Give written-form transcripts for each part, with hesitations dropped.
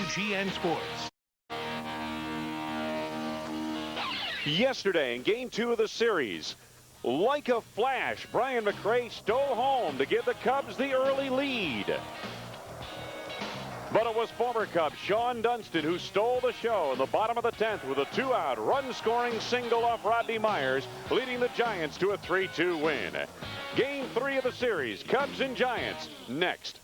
WGN Sports. Yesterday in Game 2 of the series, like a flash, Bryan Mccray stole home to give the Cubs the early lead. But it was former Cub Sean Dunston who stole the show in the bottom of the 10th with a 2-out run-scoring single off Rodney Myers, leading the Giants to a 3-2 win. Game 3 of the series, Cubs and Giants, next.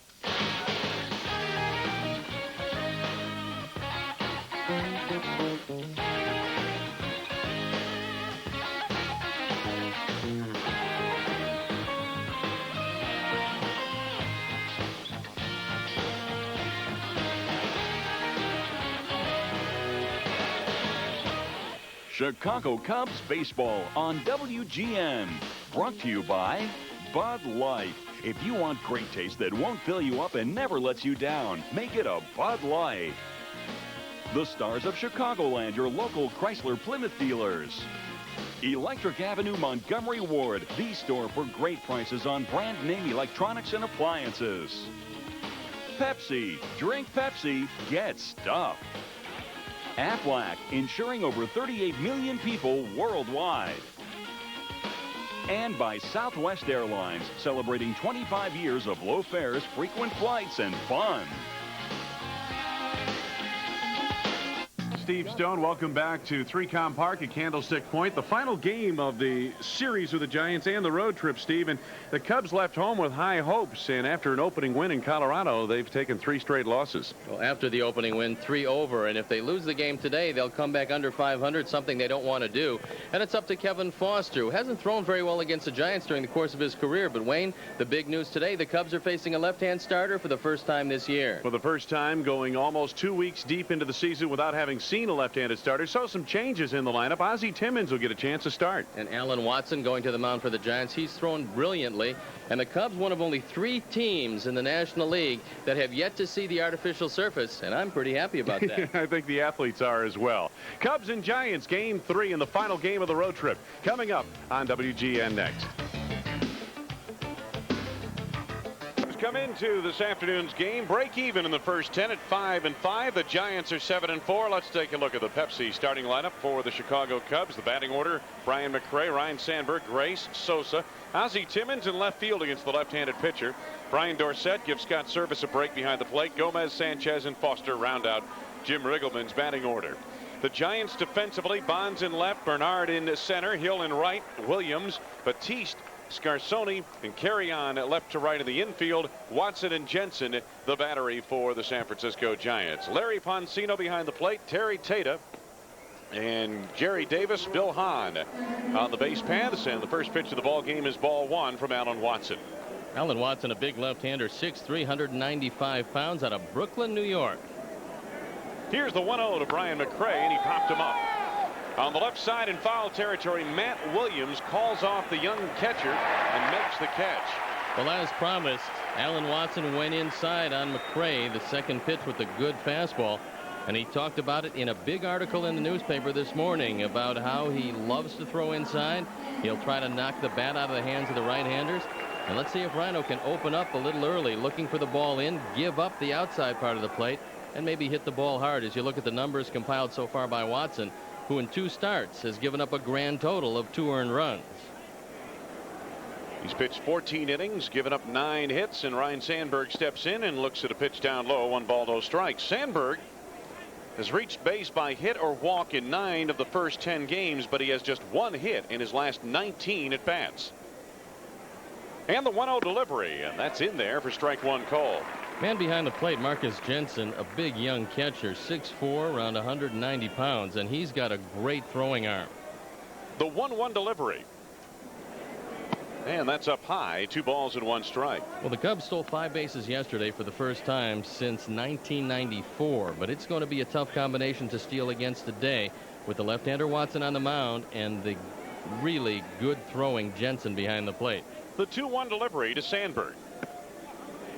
Chicago Cubs baseball on WGN. Brought to you by Bud Light. If you want great taste that won't fill you up and never lets you down, make it a Bud Light. The stars of Chicagoland, your local Chrysler Plymouth dealers. Electric Avenue Montgomery Ward, the store for great prices on brand name electronics and appliances. Pepsi, drink Pepsi, get stuff. Aflac, insuring over 38 million people worldwide. And by Southwest Airlines, celebrating 25 years of low fares, frequent flights, and fun. Steve Stone, welcome back to 3Com Park at Candlestick Point. The final game of the series with the Giants and the road trip, Steve. And the Cubs left home with high hopes. And after an opening win in Colorado, they've taken 3 straight losses. Well, after the opening win, 3 over. And if they lose the game today, they'll come back under 500, something they don't want to do. And it's up to Kevin Foster, who hasn't thrown very well against the Giants during the course of his career. But, Wayne, the big news today, the Cubs are facing a left-hand starter for the first time this year. For the first time, going almost 2 weeks deep into the season without having seen a left-handed starter. So some changes in the lineup. Ozzie Timmons will get a chance to start. And Alan Watson going to the mound for the Giants. He's thrown brilliantly. And the Cubs, one of only 3 teams in the National League that have yet to see the artificial surface. And I'm pretty happy about that. I think the athletes are as well. Cubs and Giants, Game 3 in the final game of the road trip. Coming up on WGN next. Come into this afternoon's game, break even in the first 10 at 5-5. The Giants are 7-4. Let's take a look at the Pepsi starting lineup for the Chicago Cubs. The batting order: Bryan Mccray, Ryne Sandberg, Grace, Sosa, Ozzie Timmons in left field against the left-handed pitcher. Brian Dorsett gives Scott Service a break behind the plate. Gomez, Sanchez, and Foster round out Jim Riggleman's batting order. The Giants defensively: Bonds in left, Bernard in center, Hill in right, Williams, Batiste, Scarsoni, and Carry On left to right in the infield. Watson and Jensen, the battery for the San Francisco Giants. Larry Poncino behind the plate, Terry Tata, and Jerry Davis, Bill Hahn on the base paths. And the first pitch of the ball game is ball 1 from Alan Watson. Alan Watson, a big left-hander, 6'3", 195 pounds, out of Brooklyn, New York. Here's the 1-0 to Bryan Mccray, and he popped him up. On the left side in foul territory, Matt Williams calls off the young catcher and makes the catch. Well, as promised, Alan Watson went inside on Mccray, the second pitch with a good fastball. And he talked about it in a big article in the newspaper this morning about how he loves to throw inside. He'll try to knock the bat out of the hands of the right-handers. And let's see if Rhino can open up a little early, looking for the ball in, give up the outside part of the plate, and maybe hit the ball hard. As you look at the numbers compiled so far by Watson, who in 2 starts has given up a grand total of 2 earned runs. He's pitched 14 innings, given up 9 hits, and Ryne Sandberg steps in and looks at a pitch down low, 1 ball, no strikes. Sandberg has reached base by hit or walk in 9 of the first 10 games, but he has just 1 hit in his last 19 at bats. And the 1-0 delivery, and that's in there for strike 1 call. Man behind the plate, Marcus Jensen, a big young catcher, 6'4", around 190 pounds, and he's got a great throwing arm. The 1-1 delivery. And that's up high, 2 balls and 1 strike. Well, the Cubs stole 5 bases yesterday for the first time since 1994, but it's going to be a tough combination to steal against today with the left-hander Watson on the mound and the really good throwing Jensen behind the plate. The 2-1 delivery to Sandberg.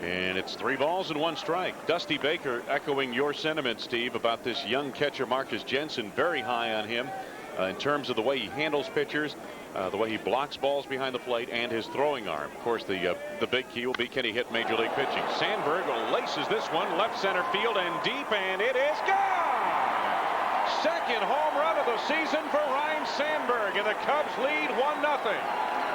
And it's 3 balls and 1 strike. Dusty Baker echoing your sentiment, Steve, about this young catcher Marcus Jensen. Very high on him in terms of the way he handles pitchers. the way he blocks balls behind the plate and his throwing arm. Of course, the big key will be, can he hit Major League pitching? Sandberg laces this one left center field and deep, and it is gone. Second home run of the season for Ryne Sandberg, and the Cubs lead 1-0.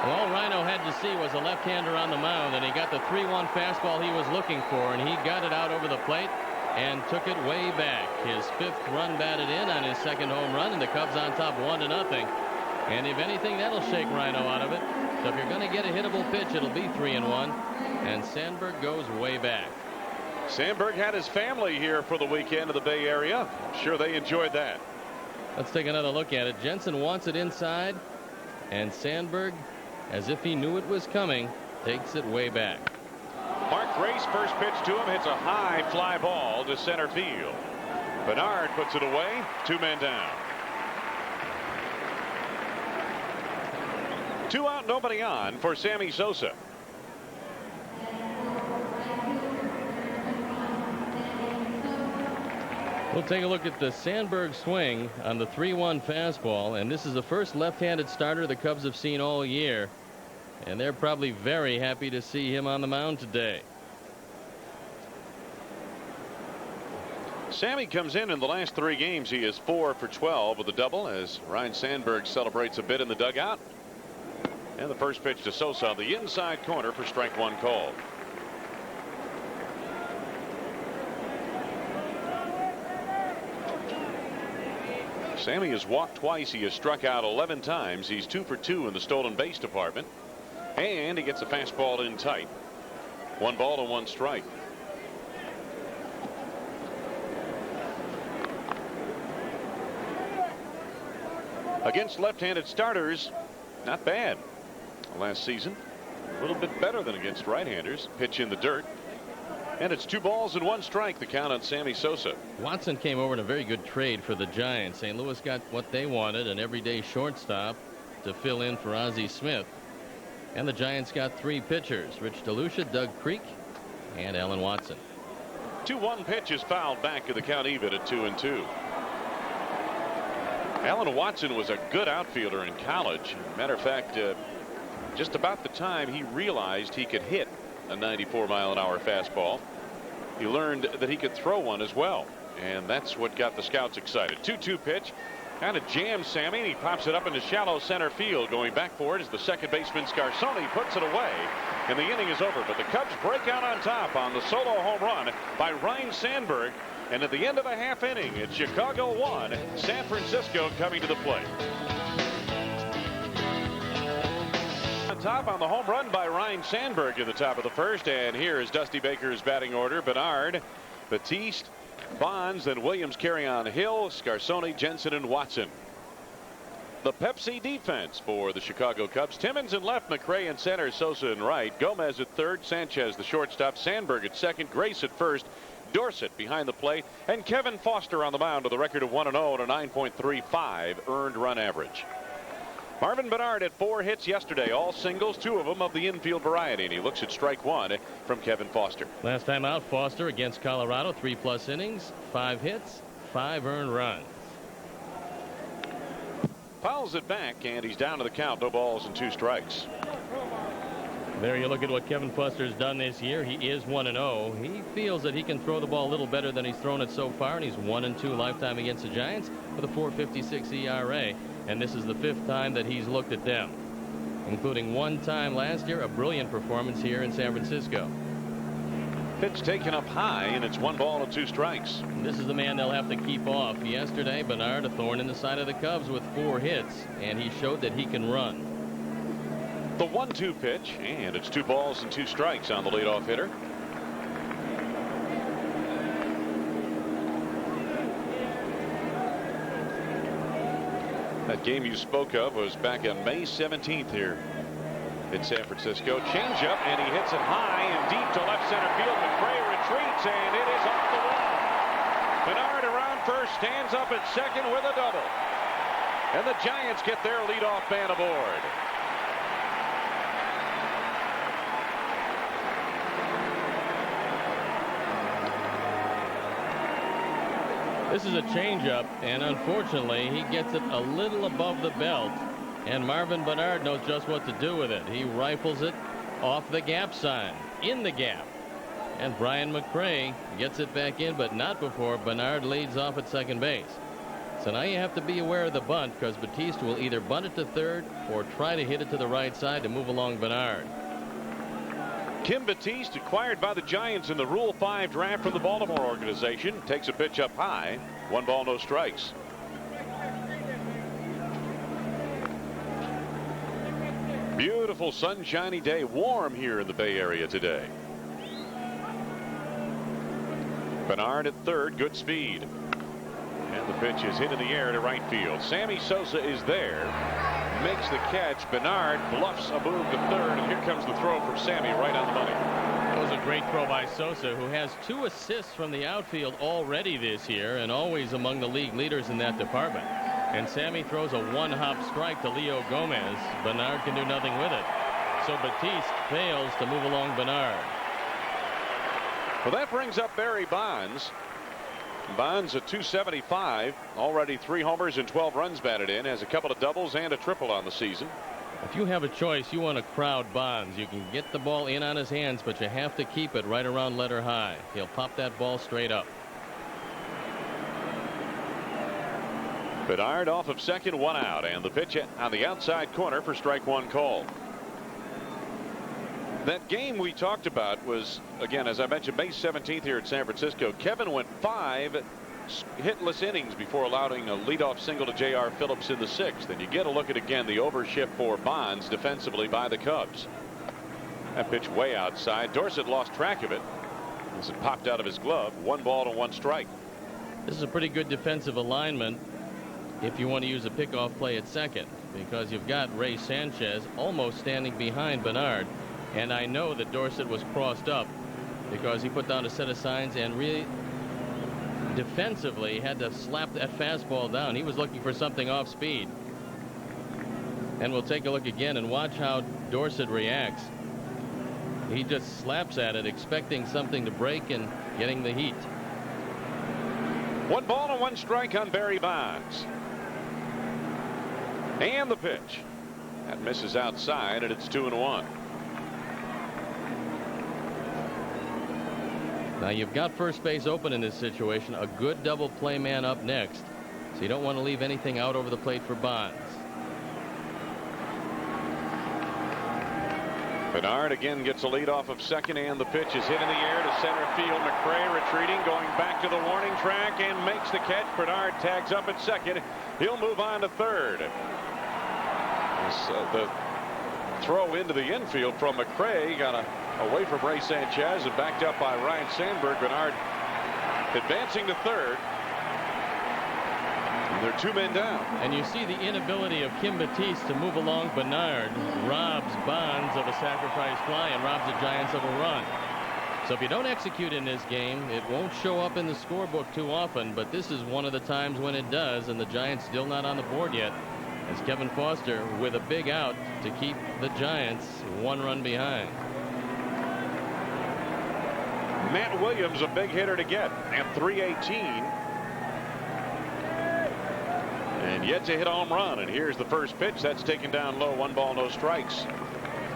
Well, all Rhino had to see was a left-hander on the mound, and he got the 3-1 fastball he was looking for, and he got it out over the plate and took it way back. His 5th run batted in on his 2nd home run, and the Cubs on top 1-0. And if anything, that'll shake Rhino out of it. So if you're going to get a hittable pitch, it'll be 3-1. And Sandberg goes way back. Sandberg had his family here for the weekend of the Bay Area. I'm sure they enjoyed that. Let's take another look at it. Jensen wants it inside, and Sandberg, as if he knew it was coming, takes it way back. Mark Gray's first pitch to him hits a high fly ball to center field. Bernard puts it away. 2 men down. 2 out, nobody on for Sammy Sosa. We'll take a look at the Sandberg swing on the 3-1 fastball, and this is the first left-handed starter the Cubs have seen all year, and they're probably very happy to see him on the mound today. Sammy comes in the last 3 games. He is 4 for 12 with a double as Ryne Sandberg celebrates a bit in the dugout. And the first pitch to Sosa on the inside corner for strike 1 called. Sammy has walked twice. He has struck out 11 times. He's 2 for 2 in the stolen base department. And he gets a fastball in tight. 1 ball to 1 strike. Against left-handed starters, not bad. Last season, a little bit better than against right-handers. Pitch in the dirt. And it's 2 balls and 1 strike, the count on Sammy Sosa. Watson came over in a very good trade for the Giants. St. Louis got what they wanted, an everyday shortstop to fill in for Ozzie Smith. And the Giants got 3 pitchers, Rich DeLucia, Doug Creek, and Alan Watson. 2-1 pitch is fouled back to the count even at 2-2. Alan Watson was a good outfielder in college. Matter of fact, just about the time he realized he could hit a 94-mile-an-hour fastball, he learned that he could throw one as well, and that's what got the scouts excited. 2-2 pitch kind of jams Sammy, and he pops it up into shallow center field. Going back for it is the second baseman Scarsoni, puts it away, and the inning is over. But the Cubs break out on top on the solo home run by Ryne Sandberg. And at the end of the half inning, it's Chicago 1, San Francisco coming to the plate. On top on the home run by Ryne Sandberg in the top of the first. And here is Dusty Baker's batting order. Bernard, Batiste, Bonds, and Williams carry on Hill, Scarsoni, Jensen, and Watson. The Pepsi defense for the Chicago Cubs. Timmons in left, Mccray in center, Sosa in right, Gomez at third, Sanchez the shortstop, Sandberg at second, Grace at first, Dorsett behind the plate, and Kevin Foster on the mound with a record of 1-0 and a 9.35 earned run average. Marvin Bernard had 4 hits yesterday, all singles, 2 of them of the infield variety, and he looks at strike 1 from Kevin Foster. Last time out, Foster against Colorado, 3+ innings, 5 hits, 5 earned runs. Fouls it back, and he's down to the count. No balls and 2 strikes. There you look at what Kevin Foster's done this year. He is 1-0. He feels that he can throw the ball a little better than he's thrown it so far, and he's 1-2 lifetime against the Giants with a 4.56 ERA. And this is the 5th time that he's looked at them, including 1 time last year, a brilliant performance here in San Francisco. Pitch taken up high, and it's 1 ball and 2 strikes. And this is the man they'll have to keep off. Yesterday, Bernard, a thorn in the side of the Cubs with 4 hits, and he showed that he can run. The 1-2 pitch, and it's 2 balls and 2 strikes on the leadoff hitter. That game you spoke of was back on May 17th here in San Francisco. Changeup, and he hits it high and deep to left center field. Mccray retreats, and it is off the wall. Bernard around first, stands up at second with a double. And the Giants get their leadoff man aboard. This is a changeup, and unfortunately, he gets it a little above the belt. And Marvin Bernard knows just what to do with it. He rifles it off the gap sign, in the gap. And Bryan Mccray gets it back in, but not before Bernard leads off at second base. So now you have to be aware of the bunt, because Batiste will either bunt it to third or try to hit it to the right side to move along Bernard. Kim Batiste, acquired by the Giants in the Rule 5 draft from the Baltimore organization, takes a pitch up high. 1 ball, no strikes. Beautiful sunshiny day, warm here in the Bay Area today. Bernard at third, good speed. And the pitch is hit in the air to right field. Sammy Sosa is there, makes the catch. Bernard bluffs a move to third, and here comes the throw from Sammy right on the money. That was a great throw by Sosa, who has 2 assists from the outfield already this year and always among the league leaders in that department. And Sammy throws a 1-hop strike to Leo Gomez. Bernard can do nothing with it. So Batiste fails to move along Bernard. Well, that brings up Barry Bonds. Bonds at 275, already 3 homers and 12 runs batted in, has a couple of doubles and a triple on the season. If you have a choice, you want to crowd Bonds. You can get the ball in on his hands, but you have to keep it right around letter high. He'll pop that ball straight up. Bernard off of second, 1 out, and the pitch on the outside corner for strike 1 call. That game we talked about was, again, as I mentioned, May 17th here at San Francisco. Kevin went 5 hitless innings before allowing a leadoff single to J.R. Phillips in the 6th. And you get a look at, again, the overshift for Bonds defensively by the Cubs. That pitch way outside. Dorsett lost track of it as it popped out of his glove. 1 ball to 1 strike. This is a pretty good defensive alignment if you want to use a pickoff play at second, because you've got Ray Sanchez almost standing behind Bernard. And I know that Dorsett was crossed up because he put down a set of signs and really defensively had to slap that fastball down. He was looking for something off speed. And we'll take a look again and watch how Dorsett reacts. He just slaps at it, expecting something to break and getting the heat. 1 ball and 1 strike on Barry Bonds. And the pitch. That misses outside, and it's 2-1. Now you've got first base open in this situation. A good double play man up next. So you don't want to leave anything out over the plate for Bonds. Bernard again gets a lead off of second, and the pitch is hit in the air to center field. Mccray retreating, going back to the warning track, and makes the catch. Bernard tags up at second. He'll move on to third. The throw into the infield from Mccray got away from Ray Sanchez and backed up by Ryan Sandberg. Bernard advancing to third. And they're 2 men down. And you see the inability of Kim Batiste to move along Bernard robs Bonds of a sacrifice fly and robs the Giants of a run. So if you don't execute in this game, it won't show up in the scorebook too often, but this is one of the times when it does, and the Giants still not on the board yet, as Kevin Foster with a big out to keep the Giants 1 run behind. Matt Williams, a big hitter to get at 318. And yet to hit a home run. And here's the first pitch. That's taken down low. 1 ball, no strikes.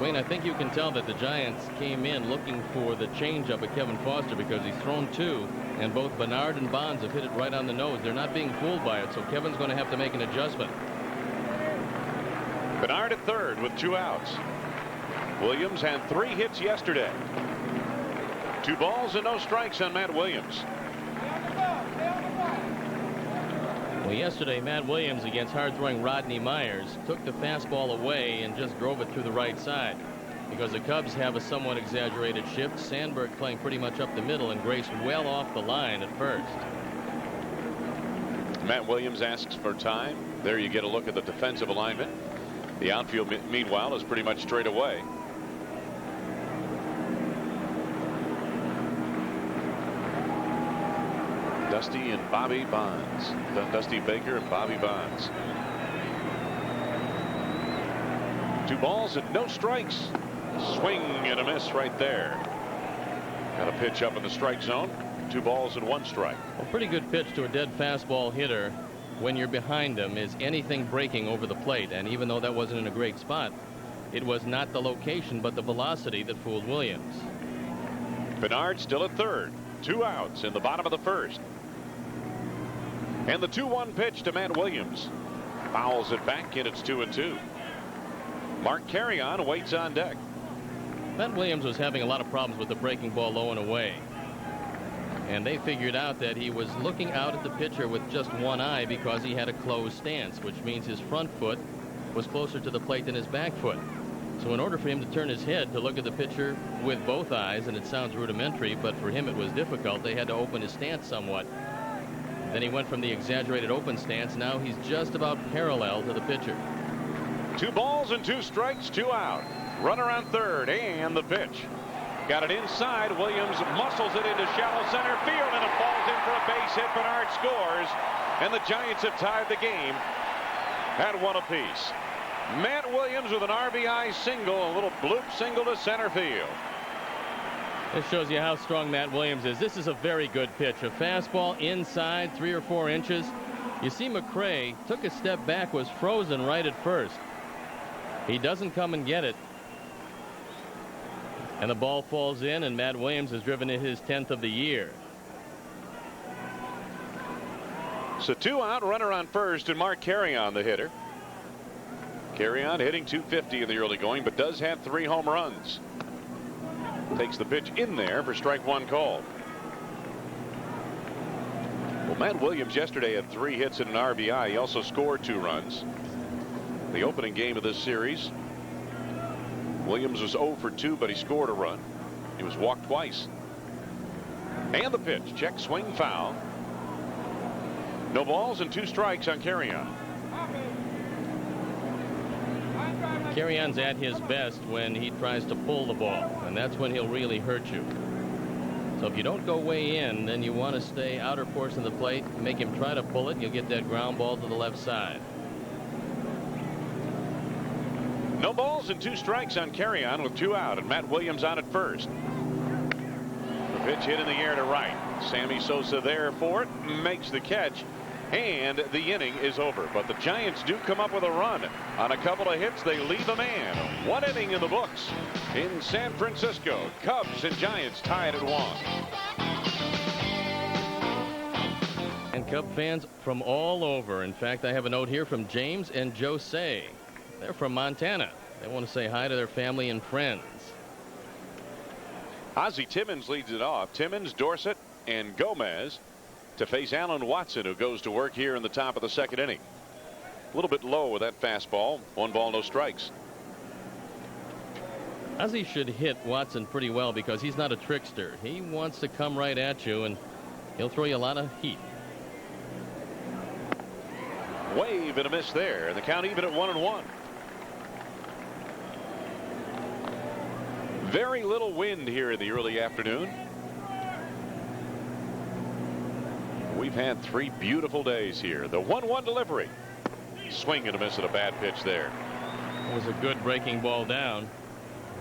Wayne, I think you can tell that the Giants came in looking for the changeup of Kevin Foster because he's thrown 2, and both Bernard and Bonds have hit it right on the nose. They're not being fooled by it, so Kevin's going to have to make an adjustment. Bernard at third with 2 outs. Williams had 3 hits yesterday. 2 balls and no strikes on Matt Williams. Well, yesterday, Matt Williams against hard-throwing Rodney Myers took the fastball away and just drove it through the right side because the Cubs have a somewhat exaggerated shift. Sandberg playing pretty much up the middle and Grace well off the line at first. Matt Williams asks for time. There you get a look at the defensive alignment. The outfield, meanwhile, is pretty much straight away. Dusty and Bobby Bonds. Dusty Baker and Bobby Bonds. 2 balls and no strikes. Swing and a miss right there. Got a pitch up in the strike zone. 2 balls and 1 strike. A pretty good pitch to a dead fastball hitter. when you're behind him is anything breaking over the plate. And even though that wasn't in a great spot, it was not the location but the velocity that fooled Williams. Bernard still at third. 2 outs in the bottom of the first. And the 2-1 pitch to Matt Williams. Fouls it back, and it's 2-2. Mark Carrion waits on deck. Matt Williams was having a lot of problems with the breaking ball low and away. And they figured out that he was looking out at the pitcher with just one eye because he had a closed stance, which means his front foot was closer to the plate than his back foot. So in order for him to turn his head to look at the pitcher with both eyes, and it sounds rudimentary, but for him it was difficult, they had to open his stance somewhat. Then he went from the exaggerated open stance. Now he's just about parallel to the pitcher. 2 balls and 2 strikes, 2 out. Runner on third, and the pitch. Got it inside. Williams muscles it into shallow center field, and it falls in for a base hit. Bernard scores, and the Giants have tied the game at 1 apiece. Matt Williams with an RBI single, a little bloop single to center field. This shows you how strong Matt Williams is. This is a very good pitch. A fastball inside 3 or 4 inches. You see McCray took a step back, was frozen right at first. He doesn't come and get it. And the ball falls in, and Matt Williams has driven in his 10th of the year. So 2 out, runner on first, and Mark Carrion the hitter. Carrion hitting .250 in the early going, but does have 3 home runs. Takes the pitch in there for strike 1 called. Well, Matt Williams yesterday had 3 hits and an RBI. He also scored 2 runs. The opening game of this series, Williams was 0 for 2, but he scored a run. He was walked twice. And the pitch, check swing foul. No balls and 2 strikes on Carrion. Carrion's at his best when he tries to pull the ball, and that's when he'll really hurt you. So if you don't go way in, then you want to stay outer portion of the plate, make him try to pull it, and you'll get that ground ball to the left side. No balls and 2 strikes on Carrion with 2 out, and Matt Williams on at first. The pitch hit in the air to right. Sammy Sosa there for it, makes the catch, and the inning is over. But the Giants do come up with a run. On a couple of hits, they leave a man. 1 inning in the books in San Francisco. Cubs and Giants tied at 1. And Cub fans from all over. In fact, I have a note here from James and Jose. They're from Montana. They want to say hi to their family and friends. Ozzie Timmons leads it off. Timmons, Dorsett, and Gomez to face Alan Watson, who goes to work here in the top of the 2nd inning. A little bit low with that fastball. 1 ball, no strikes. Ozzie should hit Watson pretty well because he's not a trickster. He wants to come right at you, and he'll throw you a lot of heat. Wave and a miss there, and the count even at 1-1. Very little wind here in the early afternoon. We've had 3 beautiful days here. The 1-1 delivery. Swing and a miss at a bad pitch there. It was a good breaking ball down.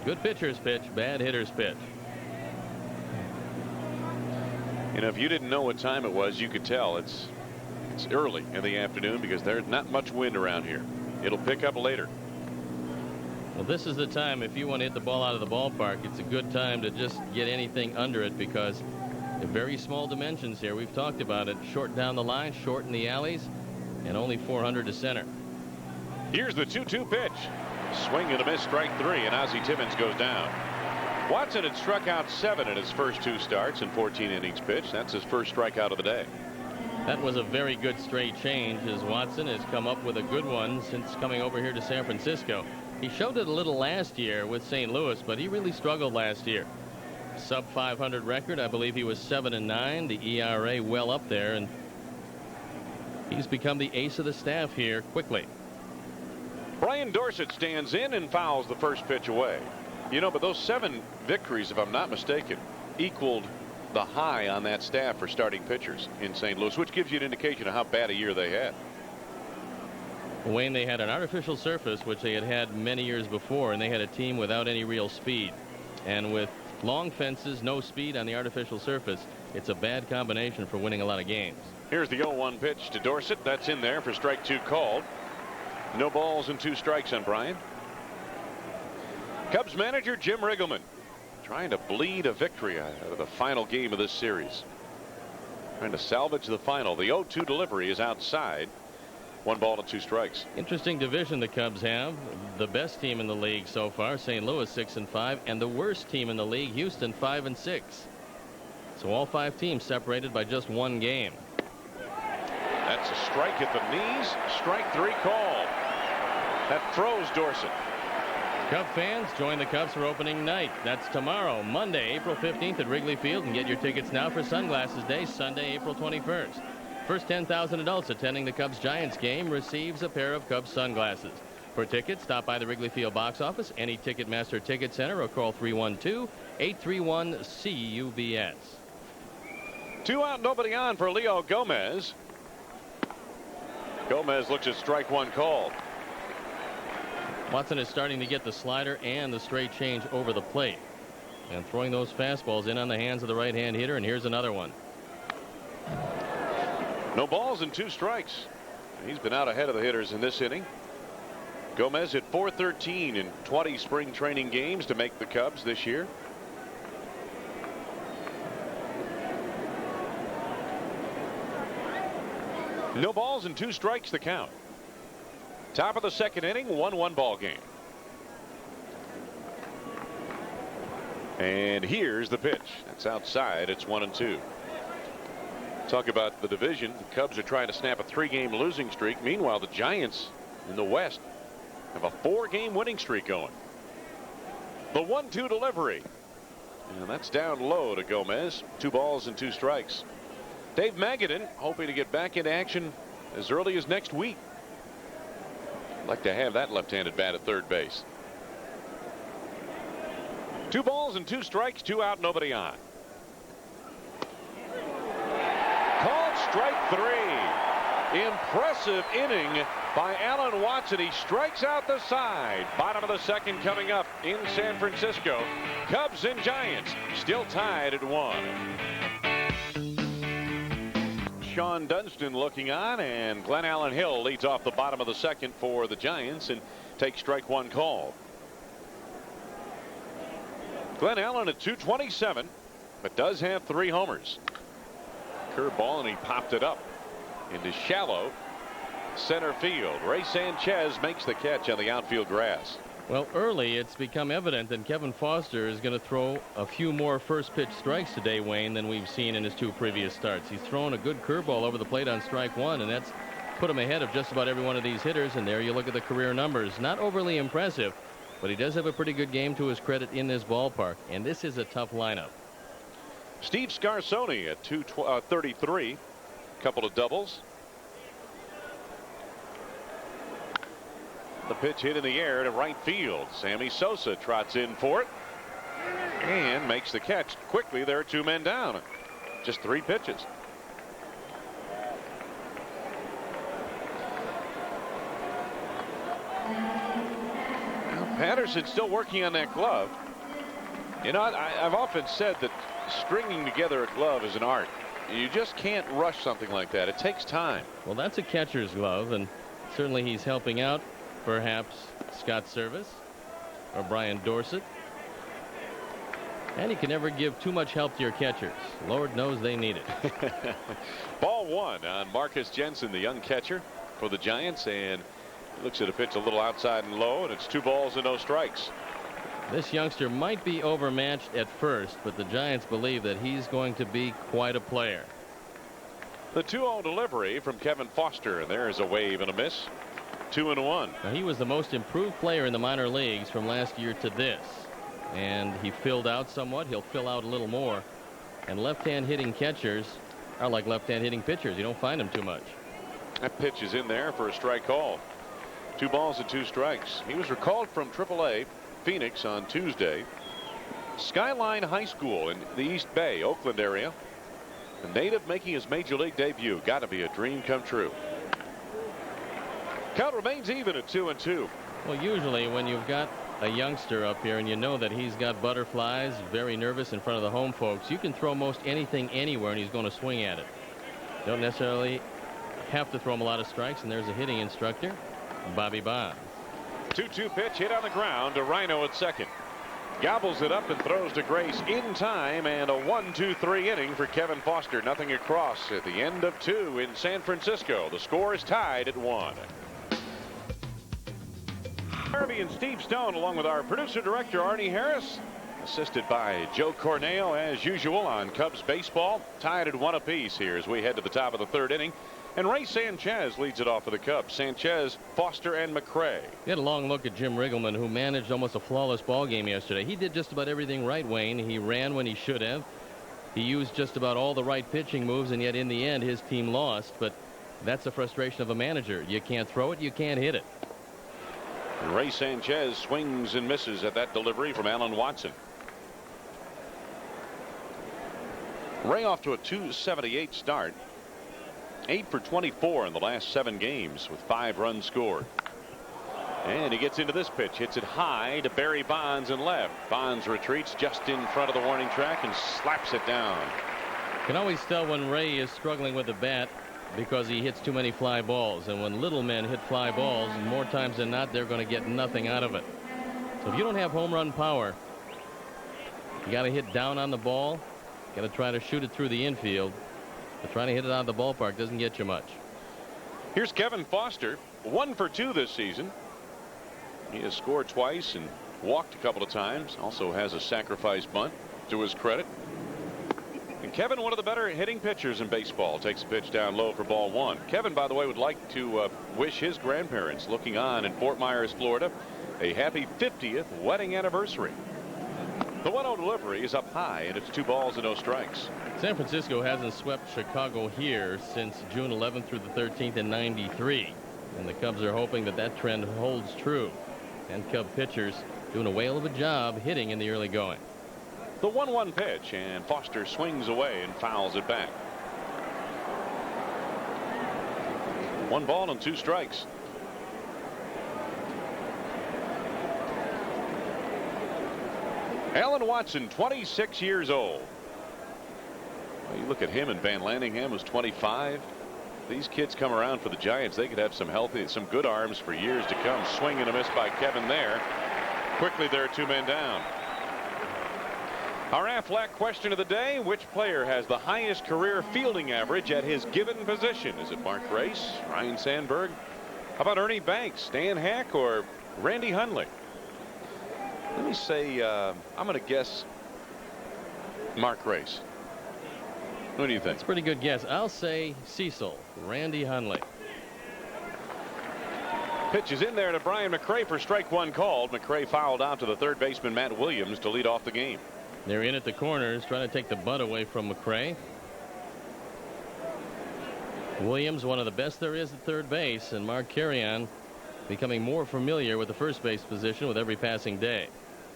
Good pitcher's pitch, bad hitter's pitch. You know, if you didn't know what time it was, you could tell it's early in the afternoon because there's not much wind around here. It'll pick up later. Well, this is the time, if you want to hit the ball out of the ballpark, it's a good time to just get anything under it because the very small dimensions here. We've talked about it. Short down the line, short in the alleys, and only 400 to center. Here's the 2-2 pitch. Swing and a miss, strike 3, and Ozzie Timmons goes down. Watson had struck out 7 in his first 2 starts in 14 innings pitched. That's his first strikeout of the day. That was a very good straight change, as Watson has come up with a good one since coming over here to San Francisco. He showed it a little last year with St. Louis, but he really struggled last year. Sub 500 record. I believe he was 7-9. The ERA well up there, and he's become the ace of the staff here quickly. Brian Dorsett stands in and fouls the first pitch away. You know, but those 7 victories, if I'm not mistaken, equaled the high on that staff for starting pitchers in St. Louis, which gives you an indication of how bad a year they had. Wayne, they had an artificial surface, which they had many years before, and they had a team without any real speed. And with long fences, no speed on the artificial surface, it's a bad combination for winning a lot of games. Here's the 0-1 pitch to Dorsett. That's in there for strike 2 called. No balls and 2 strikes on Bryan. Cubs manager Jim Riggleman trying to bleed a victory out of the final game of this series. Trying to salvage the final. The 0-2 delivery is outside. 1 ball and 2 strikes. Interesting division the Cubs have. The best team in the league so far, St. Louis 6-5, and the worst team in the league, Houston 5-6. So all 5 teams separated by just 1 game. That's a strike at the knees. Strike 3 called. That throws Dorsett. Cub fans, join the Cubs for opening night. That's tomorrow, Monday, April 15th at Wrigley Field, and get your tickets now for Sunglasses Day, Sunday, April 21st. First 10,000 adults attending the Cubs-Giants game receives a pair of Cubs sunglasses. For tickets, stop by the Wrigley Field box office, any Ticketmaster Ticket Center, or call 312-831-CUBS. 2 out, nobody on for Leo Gomez. Gomez looks at strike 1 called. Watson is starting to get the slider and the straight change over the plate. And throwing those fastballs in on the hands of the right-hand hitter, and here's another one. No balls and 2 strikes. He's been out ahead of the hitters in this inning. Gomez hit .413 in 20 spring training games to make the Cubs this year. No balls and 2 strikes the count. Top of the 2nd inning, 1-1 ball game. And here's the pitch. It's outside. It's 1-2. Talk about the division. The Cubs are trying to snap a 3-game losing streak. Meanwhile, the Giants in the West have a 4-game winning streak going. The 1-2 delivery. And that's down low to Gomez. 2 balls and 2 strikes. Dave Magadan hoping to get back into action as early as next week. Like to have that left-handed bat at third base. 2 balls and 2 strikes, 2 out, nobody on. Called strike 3. Impressive inning by Alan Watson. He strikes out the side. Bottom of the 2nd coming up in San Francisco. Cubs and Giants still tied at 1. Sean Dunston looking on, and Glenn Allen Hill leads off the bottom of the 2nd for the Giants and takes strike 1 call. Glenn Allen at .227, but does have 3 homers. Curveball, and he popped it up into shallow center field. Ray Sanchez makes the catch on the outfield grass. Well, early it's become evident that Kevin Foster is going to throw a few more first pitch strikes today, Wayne, than we've seen in his 2 previous starts. He's thrown a good curveball over the plate on strike 1, and that's put him ahead of just about every one of these hitters. And there you look at the career numbers. Not overly impressive, but he does have a pretty good game to his credit in this ballpark, and this is a tough lineup. Steve Scarsoni at .233, couple of doubles. The pitch hit in the air to right field. Sammy Sosa trots in for it and makes the catch. Quickly, there are 2 men down. Just 3 pitches. Now, Patterson's still working on that glove. You know, I've often said that stringing together a glove is an art. You just can't rush something like that. It takes time. Well, that's a catcher's glove, and certainly he's helping out. Perhaps Scott Service or Brian Dorsett. And he can never give too much help to your catchers. Lord knows they need it. Ball 1 on Marcus Jensen, the young catcher for the Giants, and looks at a pitch a little outside and low, and it's 2 balls and no strikes. This youngster might be overmatched at first, but the Giants believe that he's going to be quite a player. The 2-0 delivery from Kevin Foster, and there's a wave and a miss. 2-1. Now, he was the most improved player in the minor leagues from last year to this, and he filled out somewhat. He'll fill out a little more, and left-hand hitting catchers are like left-hand hitting pitchers. You don't find them too much. That pitch is in there for a strike call. 2 balls and 2 strikes. He was recalled from AAA Phoenix on Tuesday. Skyline High School in the East Bay, Oakland area. A native making his major league debut. Got to be a dream come true. Count remains even at 2-2. Well, usually when you've got a youngster up here and you know that he's got butterflies, very nervous in front of the home folks, you can throw most anything anywhere and he's going to swing at it. don't necessarily have to throw him a lot of strikes. And there's a hitting instructor, Bobby Bonds. 2-2 pitch hit on the ground to Rhino at second. Gobbles it up and throws to Grace in time, and a 1-2-3 inning for Kevin Foster. Nothing across at the end of 2 in San Francisco. The score is tied at 1. Harvey and Steve Stone, along with our producer director Arnie Harris, assisted by Joe Cornell as usual on Cubs baseball. Tied at 1 apiece here as we head to the top of the 3rd inning. And Ray Sanchez leads it off for the Cubs. Sanchez, Foster, and McCray. You had a long look at Jim Riggleman, who managed almost a flawless ball game yesterday. He did just about everything right, Wayne. He ran when he should have. He used just about all the right pitching moves, and yet in the end his team lost. But that's the frustration of a manager. You can't throw it, you can't hit it. And Ray Sanchez swings and misses at that delivery from Alan Watson. Ray off to a 278 start. 8 for 24 in the last 7 games with 5 runs scored. And he gets into this pitch, hits it high to Barry Bonds in left. Bonds retreats just in front of the warning track and slaps it down. You can always tell when Ray is struggling with the bat because he hits too many fly balls. And when little men hit fly balls, more times than not, they're going to get nothing out of it. So if you don't have home run power, you got to hit down on the ball. Got to try to shoot it through the infield. But trying to hit it out of the ballpark doesn't get you much. Here's Kevin Foster, 1 for 2 this season. He has scored twice and walked a couple of times. Also has a sacrifice bunt to his credit. And Kevin, one of the better hitting pitchers in baseball, takes a pitch down low for ball 1. Kevin, by the way, would like to wish his grandparents looking on in Fort Myers, Florida, a happy 50th wedding anniversary. The 1-0 delivery is up high, and it's 2 balls and no strikes. San Francisco hasn't swept Chicago here since June 11th through the 13th in '93. And the Cubs are hoping that that trend holds true. And Cub pitchers doing a whale of a job hitting in the early going. The 1-1 pitch, and Foster swings away and fouls it back. 1 ball and 2 strikes. Alan Watson, 26 years old. Well, you look at him, and Van Landingham was 25. These kids come around for the Giants. They could have some good arms for years to come. Swing and a miss by Kevin there. Quickly, there are 2 men down. Our Aflac question of the day: which player has the highest career fielding average at his given position? Is it Mark Grace, Ryan Sandberg? How about Ernie Banks, Dan Hack, or Randy Hundley? Let me say, I'm going to guess Mark Grace. What do you think? It's a pretty good guess. I'll say Cecil, Randy Hundley. Pitch is in there to Bryan Mccray for strike 1 called. Mccray fouled out to the 3rd baseman Matt Williams to lead off the game. They're in at the corners trying to take the bunt away from Mccray. Williams, one of the best there is at 3rd base, and Mark Carrion becoming more familiar with the first base position with every passing day.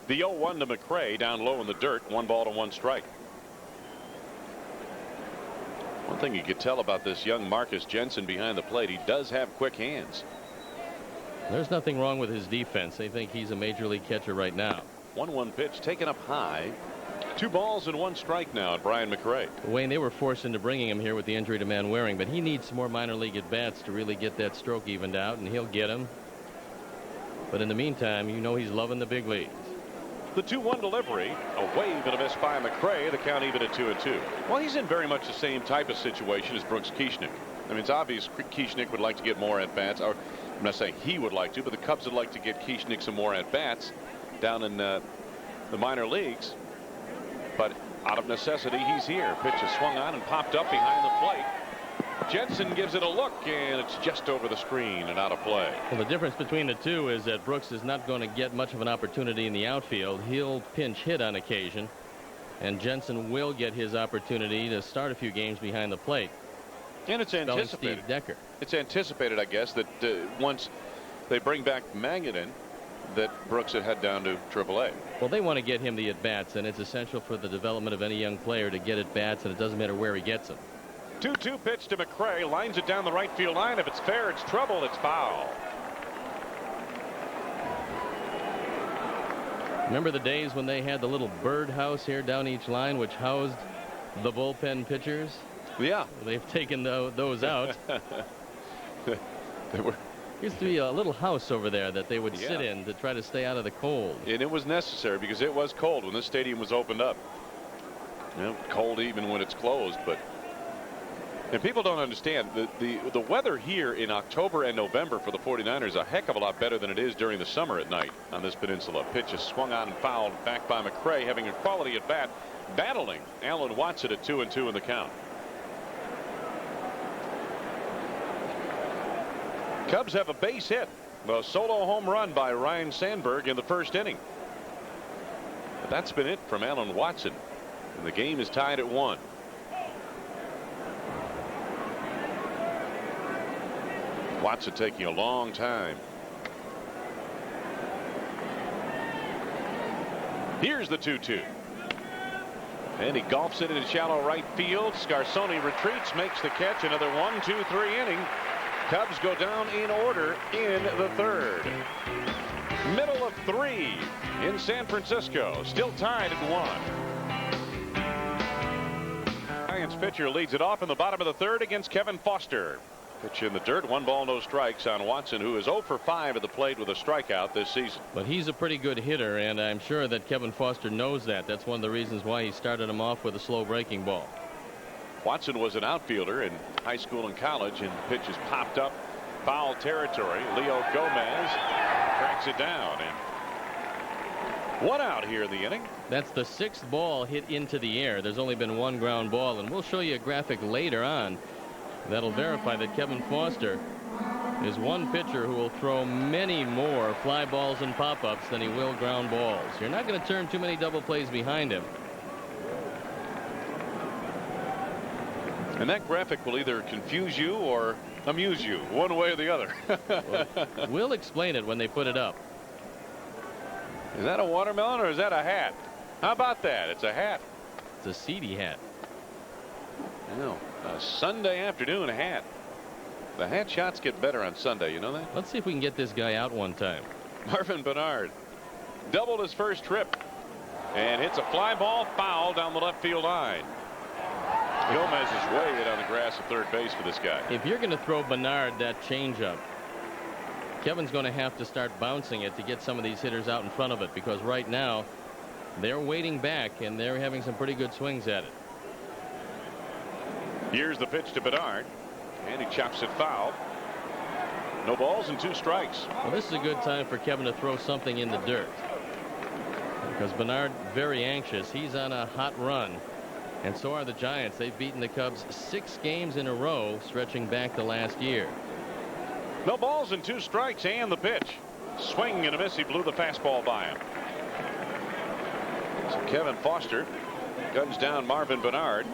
The 0-1 to Mccray, down low in the dirt. 1 ball to 1 strike. One thing you could tell about this young Marcus Jensen behind the plate, he does have quick hands. There's nothing wrong with his defense. They think he's a major league catcher right now. 1-1 pitch taken up high. 2 balls and 1 strike now at Bryan Mccray. Wayne, they were forced into bringing him here with the injury to Manwaring, but he needs some more minor league at bats to really get that stroke evened out, and he'll get him. But in the meantime, you know he's loving the big leagues. The 2-1 delivery, a wave and a miss by Mccray. The count even at 2-2. Well, he's in very much the same type of situation as Brooks Kieschnick. I mean, it's obvious Kieschnick would like to get more at bats, or I'm not saying he would like to, but the Cubs would like to get Kieschnick some more at bats down in the minor leagues. But out of necessity, he's here. Pitch is swung on and popped up behind the plate. Jensen gives it a look, and it's just over the screen and out of play. Well, the difference between the two is that Brooks is not going to get much of an opportunity in the outfield. He'll pinch hit on occasion, and Jensen will get his opportunity to start a few games behind the plate. And it's anticipated. Steve Decker. It's anticipated, I guess, that once they bring back Magadan, that Brooks would head down to AAA. Well, they want to get him the at-bats, and it's essential for the development of any young player to get at-bats, and it doesn't matter where he gets them. 2-2 pitch to Mccray. Lines it down the right field line. If it's fair, it's trouble. It's foul. Remember the days when they had the little birdhouse here down each line, which housed the bullpen pitchers? Yeah. They've taken those out. They were. Used to be a little house over there that they would Yeah. sit in to try to stay out of the cold. And it was necessary because it was cold when this stadium was opened up. You know, cold even when it's closed, but. And people don't understand the weather here in October and November for the 49ers is a heck of a lot better than it is during the summer at night on this peninsula. Pitch is swung on and fouled back by McCray, having a quality at bat, battling Alan Watson at 2-2 in the count. Cubs have a base hit, a solo home run by Ryne Sandberg in the first inning. But that's been it from Alan Watson, and the game is tied at 1. Watson taking a long time. Here's the 2-2. And he golfs it into shallow right field. Scarsoni retreats, makes the catch. Another 1-2-3 inning. Cubs go down in order in the third. Middle of 3 in San Francisco. Still tied at 1. Giants pitcher leads it off in the bottom of the third against Kevin Foster. Pitch in the dirt. 1 ball, no strikes on Watson, who is 0 for 5 at the plate with a strikeout this season. But he's a pretty good hitter, and I'm sure that Kevin Foster knows that. That's one of the reasons why he started him off with a slow breaking ball. Watson was an outfielder in high school and college, and the pitch is popped up foul territory. Leo Gomez tracks it down, and 1 out here in the inning. That's the 6th ball hit into the air. There's only been 1 ground ball, and we'll show you a graphic later on that'll verify that Kevin Foster is one pitcher who will throw many more fly balls and pop-ups than he will ground balls. You're not going to turn too many double plays behind him. And that graphic will either confuse you or amuse you, one way or the other. We'll explain it when they put it up. Is that a watermelon or is that a hat? How about that? It's a hat. It's a seedy hat. No, a Sunday afternoon hat. The hat shots get better on Sunday, you know that? Let's see if we can get this guy out one time. Marvin Bernard doubled his first trip and hits a fly ball foul down the left field line. Gomez is way in on the grass at third base for this guy. If you're going to throw Bernard that changeup, Kevin's going to have to start bouncing it to get some of these hitters out in front of it, because right now they're waiting back and they're having some pretty good swings at it. Here's the pitch to Bernard, and he chops it foul. No balls and 2 strikes. Well, this is a good time for Kevin to throw something in the dirt, because Bernard very anxious. He's on a hot run, and so are the Giants. They've beaten the Cubs 6 games in a row, stretching back to last year. No balls and 2 strikes, and the pitch. Swing and a miss. He blew the fastball by him. So Kevin Foster guns down Marvin Bernard.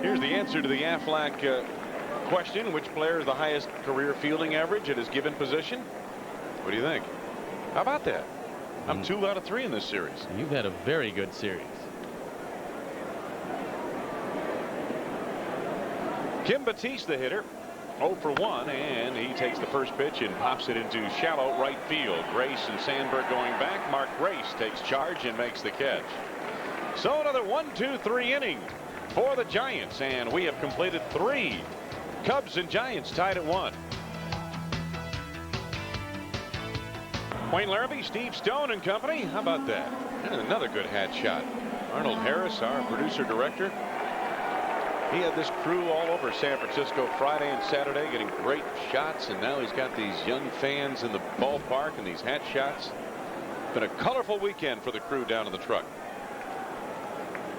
Here's the answer to the Aflac question. Which player is the highest career fielding average at his given position? What do you think? How about that? I'm 2 out of 3 in this series. You've had a very good series. Kim Batiste, the hitter, 0 for 1, and he takes the first pitch and pops it into shallow right field. Grace and Sandberg going back. Mark Grace takes charge and makes the catch. So another 1-2-3 inning for the Giants, and we have completed 3. Cubs and Giants tied at 1. Wayne Larrabee, Steve Stone and company. How about that? And another good hat shot. Arnold Harris, our producer director. He had this crew all over San Francisco Friday and Saturday getting great shots, and now he's got these young fans in the ballpark and these hat shots. Been a colorful weekend for the crew down in the truck.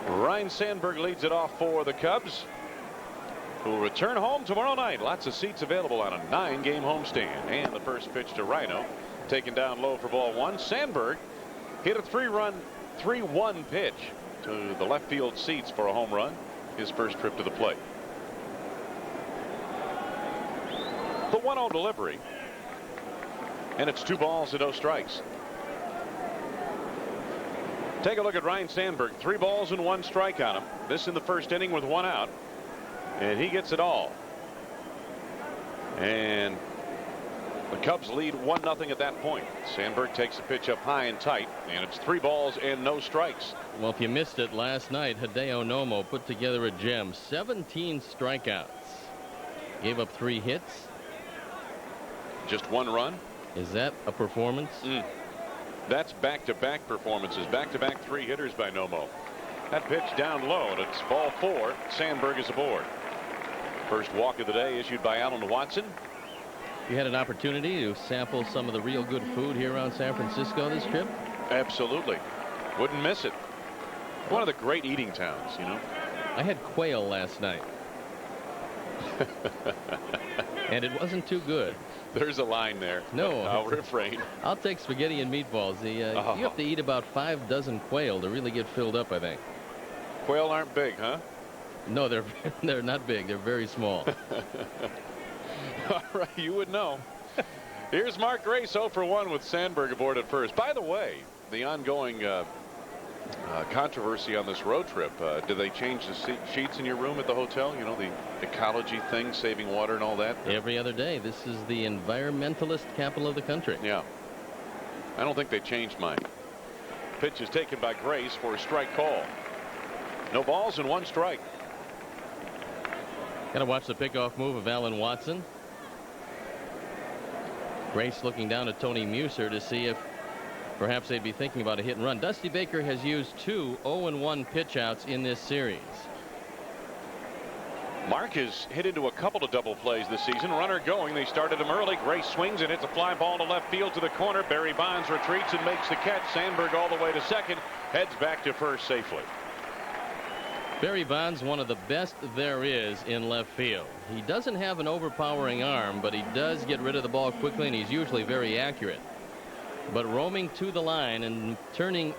Ryne Sandberg leads it off for the Cubs, who will return home tomorrow night. Lots of seats available on a 9-game homestand. And the first pitch to Rhino, taken down low for ball 1. Sandberg hit a 3-1 pitch to the left field seats for a home run. His first trip to the plate. The 1-0 delivery, and it's 2 balls and no strikes. Take a look at Ryne Sandberg. 3 balls and 1 strike on him. This in the first inning with 1 out, and he gets it all. And The Cubs lead 1-0 at that point. Sandberg takes the pitch up high and tight, and it's 3 balls and no strikes. Well, if you missed it last night, Hideo Nomo put together a gem. 17 strikeouts. Gave up 3 hits. Just 1 run. Is that a performance? That's back-to-back performances. Back-to-back 3 hitters by Nomo. That pitch down low, and it's ball 4. Sandberg is aboard. First walk of the day issued by Alan Watson. You had an opportunity to sample some of the real good food here around San Francisco this trip? Absolutely. Wouldn't miss it. One of the great eating towns, you know. I had quail last night. And it wasn't too good. There's a line there. No. I'll refrain. I'll take spaghetti and meatballs. You have to eat about 5 dozen quail to really get filled up, I think. Quail aren't big, huh? No, they're not big. They're very small. All right, you would know. Here's Mark Grace 0 for 1 with Sandberg aboard at first. By the way, the ongoing controversy on this road trip, did they change the sheets in your room at the hotel? You know, the ecology thing, saving water and all that? Every other day. This is the environmentalist capital of the country. Yeah. I don't think they changed mine. Pitch is taken by Grace for a strike call. No balls and 1 strike. Got to watch the pickoff move of Alan Watson. Grace looking down at Tony Muser to see if perhaps they'd be thinking about a hit and run. Dusty Baker has used 2 0-1 pitch outs in this series. Mark has hit into a couple of double plays this season. Runner going. They started him early. Grace swings and hits a fly ball to left field to the corner. Barry Bonds retreats and makes the catch. Sandberg all the way to second. Heads back to first safely. Barry Bonds, one of the best there is in left field. He doesn't have an overpowering arm, but he does get rid of the ball quickly, and he's usually very accurate. But roaming to the line and turning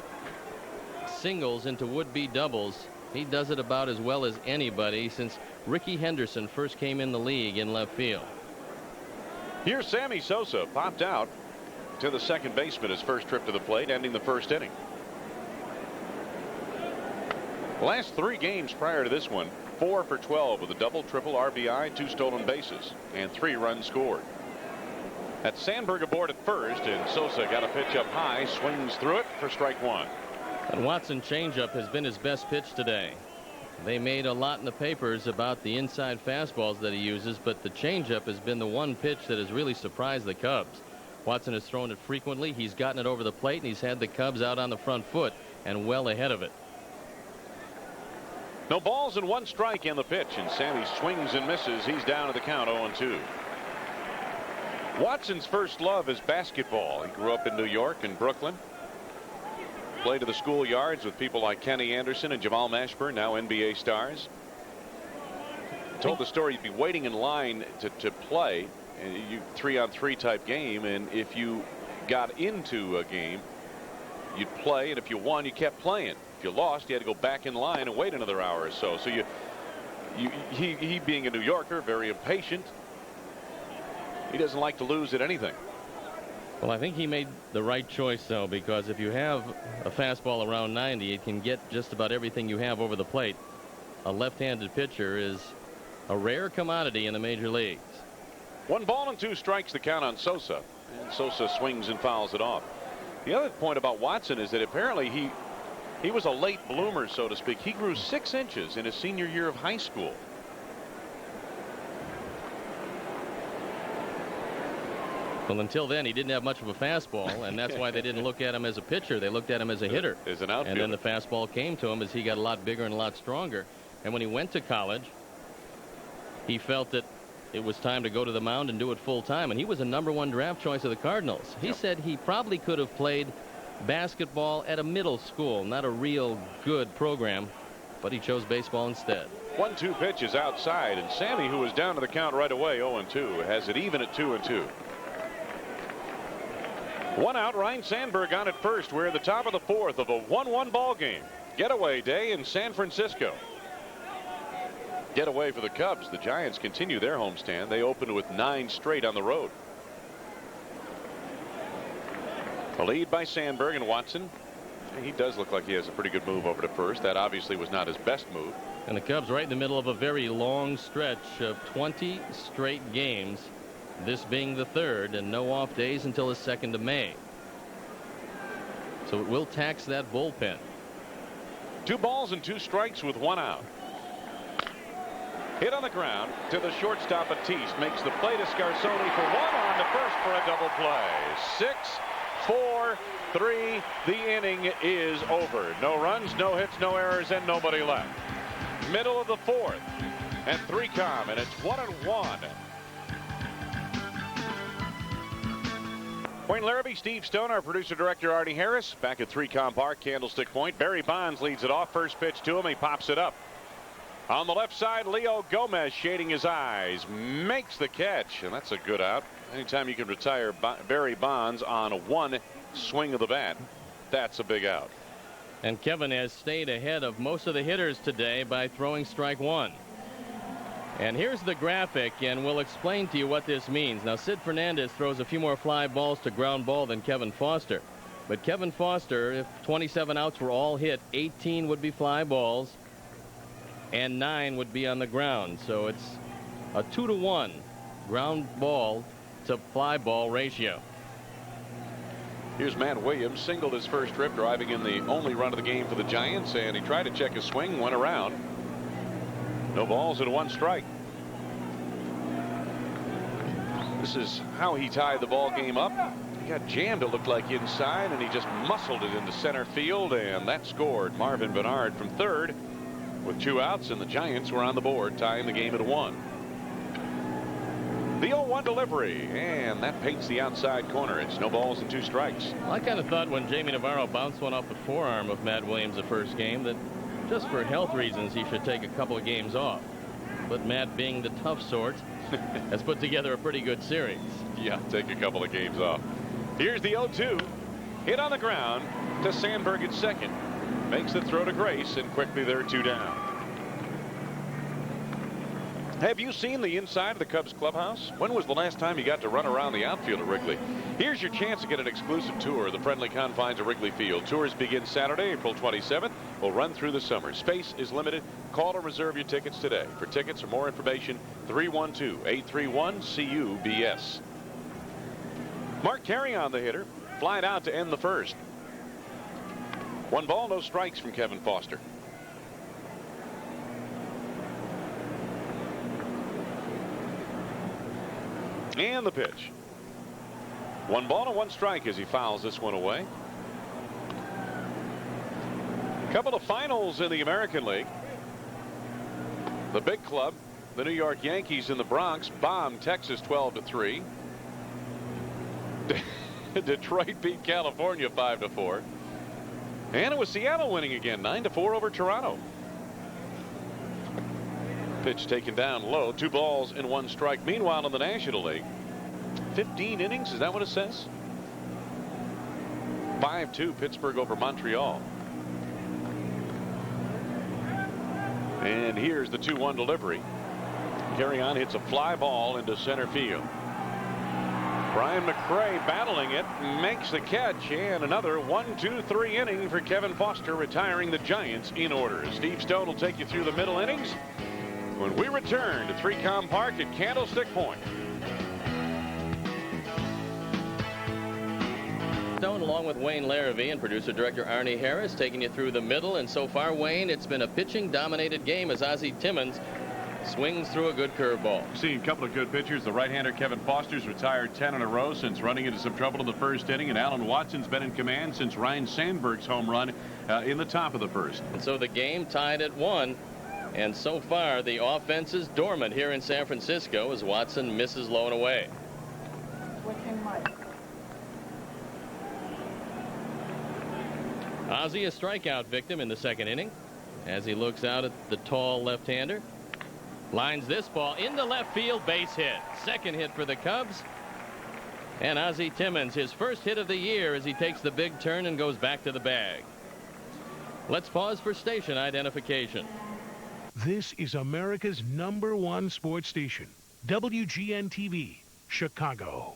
singles into would-be doubles, he does it about as well as anybody since Ricky Henderson first came in the league in left field. Here's Sammy Sosa, popped out to the second baseman his first trip to the plate, ending the first inning. The last 3 games prior to this one, 4 for 12 with a double, triple, RBI, 2 stolen bases, and 3 runs scored. That's Sandberg aboard at first, and Sosa got a pitch up high, swings through it for strike 1. And Watson changeup has been his best pitch today. They made a lot in the papers about the inside fastballs that he uses, but the changeup has been the one pitch that has really surprised the Cubs. Watson has thrown it frequently. He's gotten it over the plate, and he's had the Cubs out on the front foot and well ahead of it. No balls and 1 strike in the pitch, and Sammy swings and misses. He's down to the count 0-2. Watson's first love is basketball. He grew up in New York and Brooklyn. Played to the schoolyards with people like Kenny Anderson and Jamal Mashburn, now NBA stars. Told the story you'd be waiting in line to play, and you 3-on-3 type game, and if you got into a game, you'd play, and if you won, you kept playing. If you lost, you had to go back in line and wait another hour or so. So he being a New Yorker, very impatient. He doesn't like to lose at anything. Well, I think he made the right choice, though, because if you have a fastball around 90, it can get just about everything you have over the plate. A left-handed pitcher is a rare commodity in the major leagues. 1 ball and 2 strikes the count on Sosa, and Sosa swings and fouls it off. The other point about Watson is that apparently he was a late bloomer, so to speak. He grew 6 inches in his senior year of high school. Well, until then, he didn't have much of a fastball, and that's why they didn't look at him as a pitcher. They looked at him as a hitter. As an outfielder. And then the fastball came to him as he got a lot bigger and a lot stronger. And when he went to college, he felt that it was time to go to the mound and do it full time. And he was a #1 draft choice of the Cardinals. He said he probably could have played basketball at a middle school, not a real good program, but he chose baseball instead. 1-2 pitch is outside, and Sammy, who was down to the count right away, 0-2, has it even at 2-2. 1 out. Ryne Sandberg on at first. We're at the top of the 4th of a 1-1 ball game. Getaway day in San Francisco. Getaway for the Cubs. The Giants continue their homestand. They opened with 9 straight on the road. A lead by Sandberg and Watson. He does look like he has a pretty good move over to first. That obviously was not his best move. And the Cubs right in the middle of a very long stretch of 20 straight games this being the 3rd, and no off days until the 2nd of May. So it will tax that bullpen. 2 balls and 2 strikes with 1 out. Hit on the ground to the shortstop. Batiste makes the play to Scarsoni for 1 on to first for a double play. 6, 4, 3. The inning is over. No runs, no hits, no errors, and nobody left. Middle of the 4th, and 3 come, and it's 1-1. Wayne Larrabee, Steve Stone, our producer director Artie Harris, back at 3Com Park, Candlestick Point. Barry Bonds leads it off. First pitch to him, he pops it up. On the left side, Leo Gomez shading his eyes, makes the catch, and that's a good out. Anytime you can retire Barry Bonds on 1 swing of the bat, that's a big out. And Kevin has stayed ahead of most of the hitters today by throwing strike 1. And here's the graphic, and we'll explain to you what this means. Now, Sid Fernandez throws a few more fly balls to ground ball than Kevin Foster. But Kevin Foster, if 27 outs were all hit, 18 would be fly balls, and 9 would be on the ground. So it's a 2-to-1 ground ball to fly ball ratio. Here's Matt Williams, singled his first trip, driving in the only run of the game for the Giants, and he tried to check his swing, went around. No balls and 1 strike. This is how he tied the ball game up. He got jammed, it looked like, inside, and he just muscled it into center field, and that scored Marvin Bernard from 3rd with 2 outs, and the Giants were on the board, tying the game at 1. The 0-1 delivery, and that paints the outside corner. It's no balls and 2 strikes. I kind of thought when Jamie Navarro bounced one off the forearm of Matt Williams the first game that just for health reasons he should take a couple of games off. But Matt, being the tough sort, has put together a pretty good series. Yeah, take a couple of games off. Here's the 0-2. Hit on the ground to Sandberg at second. Makes the throw to Grace, and quickly they're 2 down. Have you seen the inside of the Cubs clubhouse? When was the last time you got to run around the outfield at Wrigley? Here's your chance to get an exclusive tour of the friendly confines of Wrigley Field. Tours begin Saturday, April 27th. Will run through the summer. Space is limited. Call to reserve your tickets today. For tickets or more information, 312-831-CUBS. Mark Carrion, the hitter, flied out to end the first. 1 ball, no strikes from Kevin Foster. And the pitch. 1 ball and 1 strike as he fouls this one away. Couple of finals in the American League. The big club, the New York Yankees in the Bronx, bombed Texas 12-3. Detroit beat California 5-4. And it was Seattle winning again, 9-4 over Toronto. Pitch taken down low, 2 balls and 1 strike. Meanwhile, in the National League, 15 innings, is that what it says? 5-2 Pittsburgh over Montreal. And here's the 2-1 delivery. Carrion hits a fly ball into center field. Bryan Mccray battling it, makes the catch, and another 1-2-3 inning for Kevin Foster, retiring the Giants in order. Steve Stone will take you through the middle innings when we return to 3Com Park at Candlestick Point. Stone, along with Wayne Larrabee and producer-director Arnie Harris, taking you through the middle. And so far, Wayne, it's been a pitching-dominated game as Ozzie Timmons swings through a good curveball. Seen a couple of good pitchers. The right-hander Kevin Foster's retired 10 in a row since running into some trouble in the first inning, and Alan Watson's been in command since Ryan Sandberg's home run in the top of the first. And so the game tied at 1. And so far, the offense is dormant here in San Francisco as Watson misses low and away. Ozzie, a strikeout victim in the 2nd inning as he looks out at the tall left-hander. Lines this ball into left field, base hit. 2nd hit for the Cubs. And Ozzie Timmons, his first hit of the year as he takes the big turn and goes back to the bag. Let's pause for station identification. This is America's #1 sports station, WGN-TV, Chicago.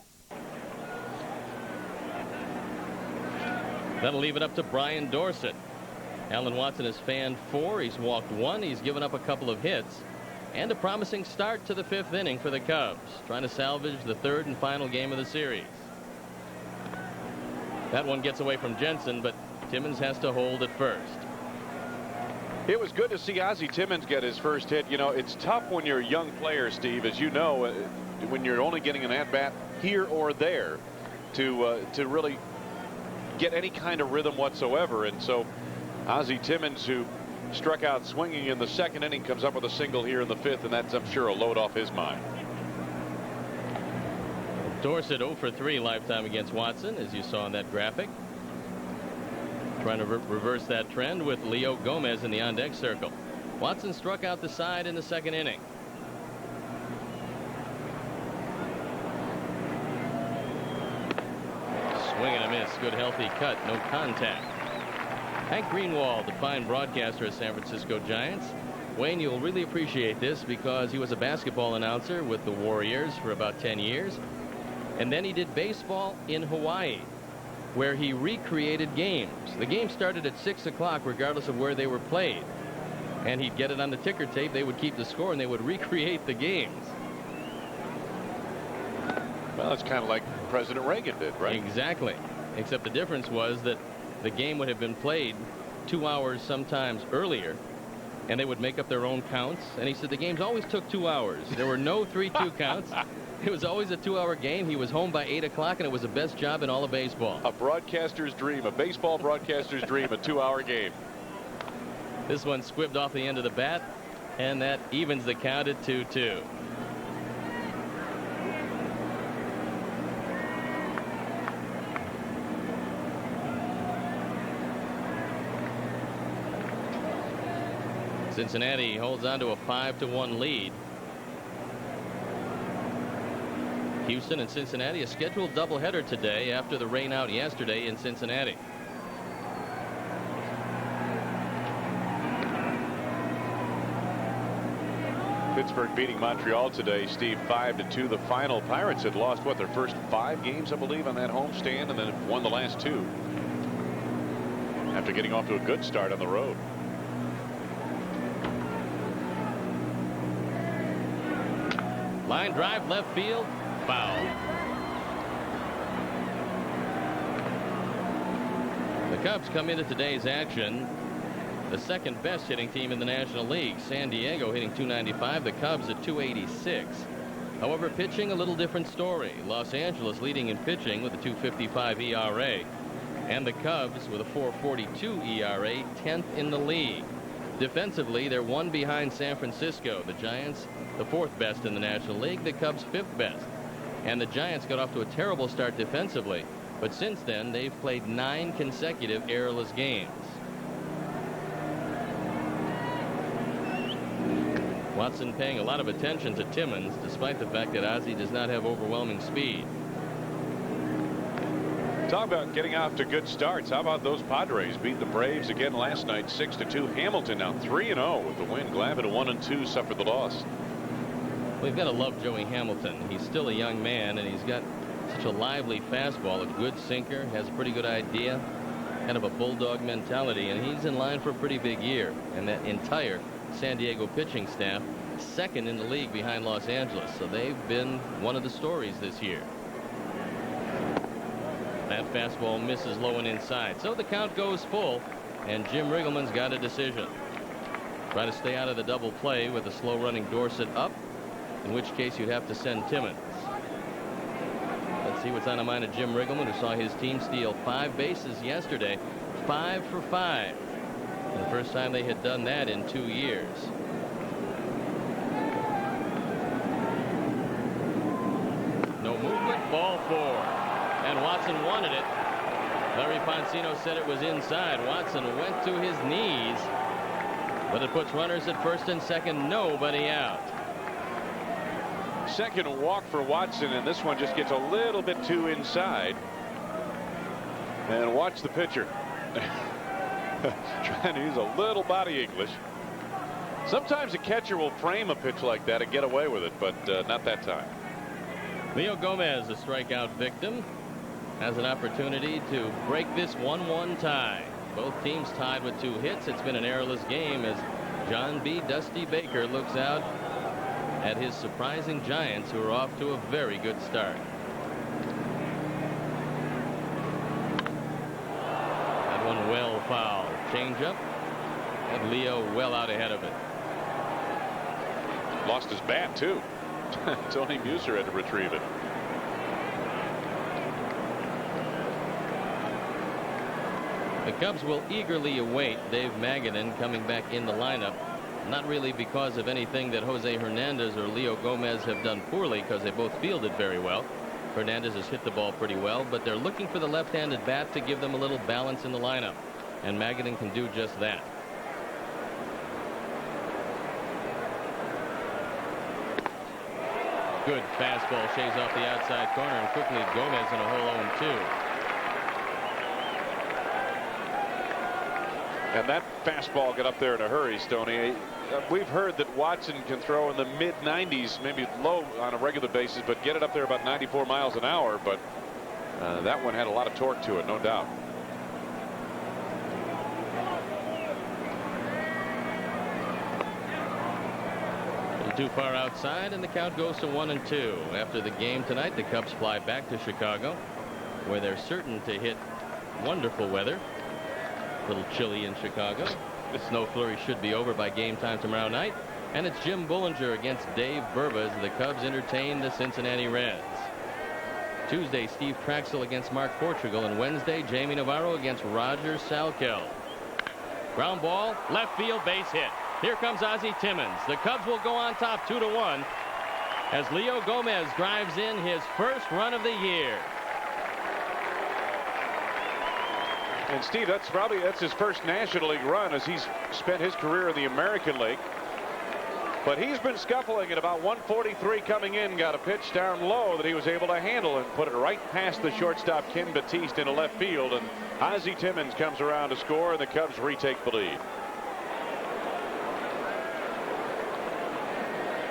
That'll leave it up to Brian Dorsett. Alan Watson has fanned 4. He's walked 1. He's given up a couple of hits. and a promising start to the 5th inning for the Cubs, trying to salvage the 3rd and final game of the series. That one gets away from Jensen, but Timmons has to hold at first. It was good to see Ozzie Timmons get his first hit. You know, it's tough when you're a young player, Steve, as you know, when you're only getting an at-bat here or there to really get any kind of rhythm whatsoever. And so Ozzie Timmons, who struck out swinging in the 2nd inning, comes up with a single here in the 5th, and that's, I'm sure, a load off his mind. Dorsett 0 for 3 lifetime against Watson, as you saw in that graphic. Trying to reverse that trend with Leo Gomez in the on-deck circle. Watson struck out the side in the 2nd inning. Swing and a miss. Good healthy cut. No contact. Hank Greenwald, the fine broadcaster of San Francisco Giants. Wayne, you'll really appreciate this because he was a basketball announcer with the Warriors for about 10 years. And then he did baseball in Hawaii, where he recreated games. The game started at 6 o'clock regardless of where they were played. And he'd get it on the ticker tape. They would keep the score and they would recreate the games. Well, it's kind of like President Reagan did, right? Exactly. Except the difference was that the game would have been played 2 hours sometimes earlier, and they would make up their own counts. And he said the games always took 2 hours. There were no 3-2 counts. It was always a 2-hour game. He was home by 8 o'clock, and it was the best job in all of baseball. A broadcaster's dream, a baseball broadcaster's dream, a 2-hour game. This one squibbed off the end of the bat, and that evens the count at 2-2. Cincinnati holds on to a 5-1 lead. Houston and Cincinnati, a scheduled doubleheader today after the rain out yesterday in Cincinnati. Pittsburgh beating Montreal today, Steve, 5-2. The final. Pirates had lost, what, their first 5 games, I believe, on that homestand, and then won the last 2 after getting off to a good start on the road. Line drive left field, foul. The Cubs come into today's action the 2nd best hitting team in the National League. San Diego hitting .295, the Cubs at .286. However, pitching a little different story. Los Angeles leading in pitching with a .255 ERA, and the Cubs with a .442 ERA, 10th in the league. Defensively, they're 1 behind San Francisco. The Giants the 4th best in the National League, the Cubs 5th best. And the Giants got off to a terrible start defensively, but since then they've played 9 consecutive errorless games. Watson paying a lot of attention to Timmons, despite the fact that Ozzie does not have overwhelming speed. Talk about getting off to good starts. How about those Padres beat the Braves again last night, 6-2. Hamilton now 3-0 with the win. Glavine 1-2 suffered the loss. We've got to love Joey Hamilton. He's still a young man, and he's got such a lively fastball, a good sinker, has a pretty good idea, kind of a bulldog mentality, and he's in line for a pretty big year. And that entire San Diego pitching staff, 2nd in the league behind Los Angeles, so they've been one of the stories this year. That fastball misses low and inside, so the count goes full, and Jim Riggleman's got a decision. Try to stay out of the double play with a slow running Dorsett up, in which case you'd have to send Timmons. Let's see what's on the mind of Jim Riggleman, who saw his team steal 5 bases yesterday. 5 for 5. And the first time they had done that in 2 years. No movement, ball 4. And Watson wanted it. Larry Poncino said it was inside. Watson went to his knees, but it puts runners at 1st and 2nd, nobody out. 2nd walk for Watson, and this one just gets a little bit too inside. And watch the pitcher. Trying to use a little body English. Sometimes a catcher will frame a pitch like that and get away with it, but not that time. Leo Gomez, a strikeout victim, has an opportunity to break this 1-1 tie. Both teams tied with 2 hits. It's been an errorless game as John B. Dusty Baker looks out at his surprising Giants, who are off to a very good start. That one well foul. Changeup, and Leo well out ahead of it. Lost his bat too. Tony Muser had to retrieve it. The Cubs will eagerly await Dave Magadan coming back in the lineup. Not really because of anything that Jose Hernandez or Leo Gomez have done poorly, because they both fielded very well. Hernandez has hit the ball pretty well, but they're looking for the left-handed bat to give them a little balance in the lineup, and Magadan can do just that. Good fastball, shaves off the outside corner, and quickly Gomez in a hole 0-2. And that fastball got up there in a hurry, Stoney. We've heard that Watson can throw in the mid-90s, maybe low on a regular basis, but get it up there about 94 miles an hour. But that one had a lot of torque to it, no doubt. Too far outside, and the count goes to 1-2. After the game tonight, the Cubs fly back to Chicago, where they're certain to hit wonderful weather. A little chilly in Chicago. The snow flurry should be over by game time tomorrow night. And it's Jim Bullinger against Dave Burba as the Cubs entertain the Cincinnati Reds. Tuesday, Steve Traxel against Mark Portugal, and Wednesday, Jamie Navarro against Roger Salkel. Ground ball, left field, base hit. Here comes Ozzie Timmons. The Cubs will go on top 2-1 as Leo Gomez drives in his first run of the year. And Steve, that's his first National League run, as he's spent his career in the American League. But he's been scuffling at about 143 coming in. Got a pitch down low that he was able to handle and put it right past the shortstop Kim Batiste into left field. And Ozzie Timmons comes around to score, and the Cubs retake the lead.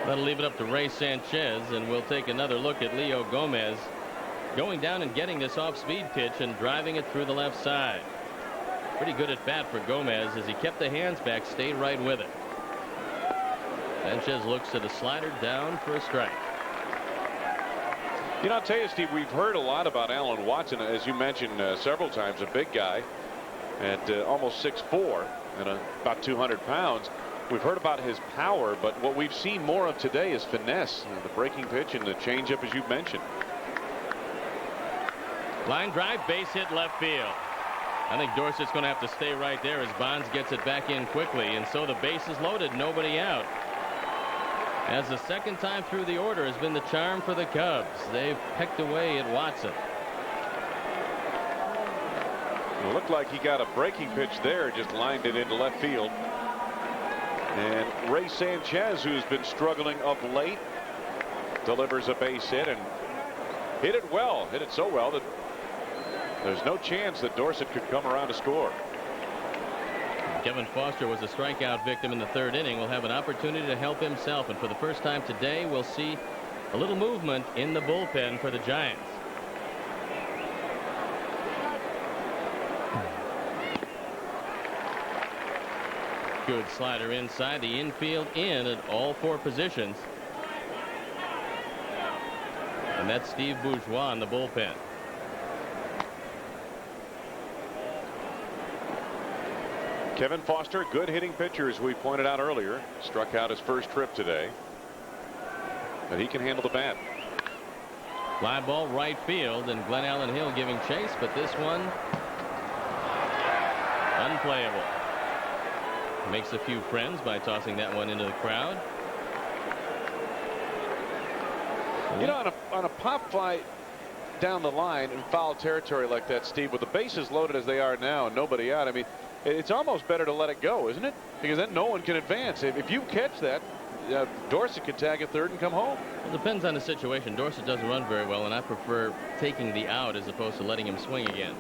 That'll leave it up to Ray Sanchez, and we'll take another look at Leo Gomez going down and getting this off-speed pitch and driving it through the left side. Pretty good at bat for Gomez as he kept the hands back, stayed right with it. Sanchez looks to the slider, down for a strike. You know, I'll tell you, Steve, we've heard a lot about Alan Watson, as you mentioned several times, a big guy at almost 6'4" and about 200 pounds. We've heard about his power, but what we've seen more of today is finesse, the breaking pitch and the changeup, as you mentioned. Line drive, base hit left field. I think Dorsett's going to have to stay right there as Bonds gets it back in quickly, and so the base is loaded, nobody out. As the second time through the order has been the charm for the Cubs. They've pecked away at Watson. It looked like he got a breaking pitch there, just lined it into left field. And Ray Sanchez, who's been struggling of late, delivers a base hit and hit it well. Hit it so well that there's no chance that Dorsett could come around to score. Kevin Foster was a strikeout victim in the third inning. Will have an opportunity to help himself, and for the first time today we'll see a little movement in the bullpen for the Giants. Good slider inside, the infield in at all four positions. And that's Steve Bourgeois in the bullpen. Kevin Foster, good hitting pitcher, as we pointed out earlier. Struck out his first trip today. But he can handle the bat. Fly ball right field, and Glenn Allen Hill giving chase, but this one unplayable. Makes a few friends by tossing that one into the crowd. You know, on a pop fly down the line in foul territory like that, Steve, with the bases loaded as they are now and nobody out, I mean, it's almost better to let it go, isn't it? Because then no one can advance. If you catch that, Dorsett could tag at third and come home. It depends on the situation. Dorsett doesn't run very well, and I prefer taking the out as opposed to letting him swing again.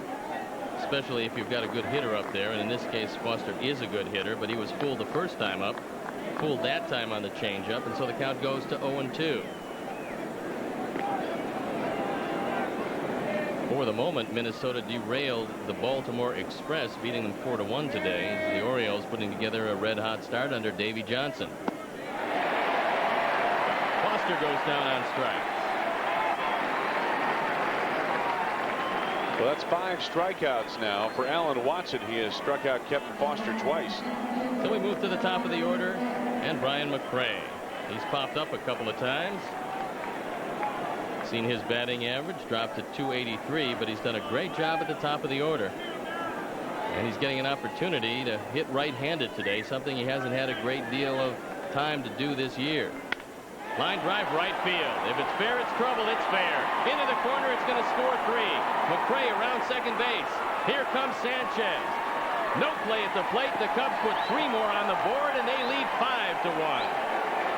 Especially if you've got a good hitter up there, and in this case Foster is a good hitter, but he was fooled the first time up, fooled that time on the changeup, and so the count goes to 0-2. For the moment, Minnesota derailed the Baltimore Express, beating them 4-1 today. The Orioles putting together a red-hot start under Davey Johnson. Foster goes down on strikes. Well, that's 5 strikeouts now for Alan Watson. He has struck out Kevin Foster twice. So we move to the top of the order, and Bryan Mccray. He's popped up a couple of times. Seen his batting average drop to .283, but he's done a great job at the top of the order. And he's getting an opportunity to hit right-handed today, something he hasn't had a great deal of time to do this year. Line drive right field. If it's fair, it's trouble. It's fair. Into the corner, it's going to score 3. Mccray around second base. Here comes Sanchez. No play at the plate. The Cubs put 3 more on the board, and they lead 5-1.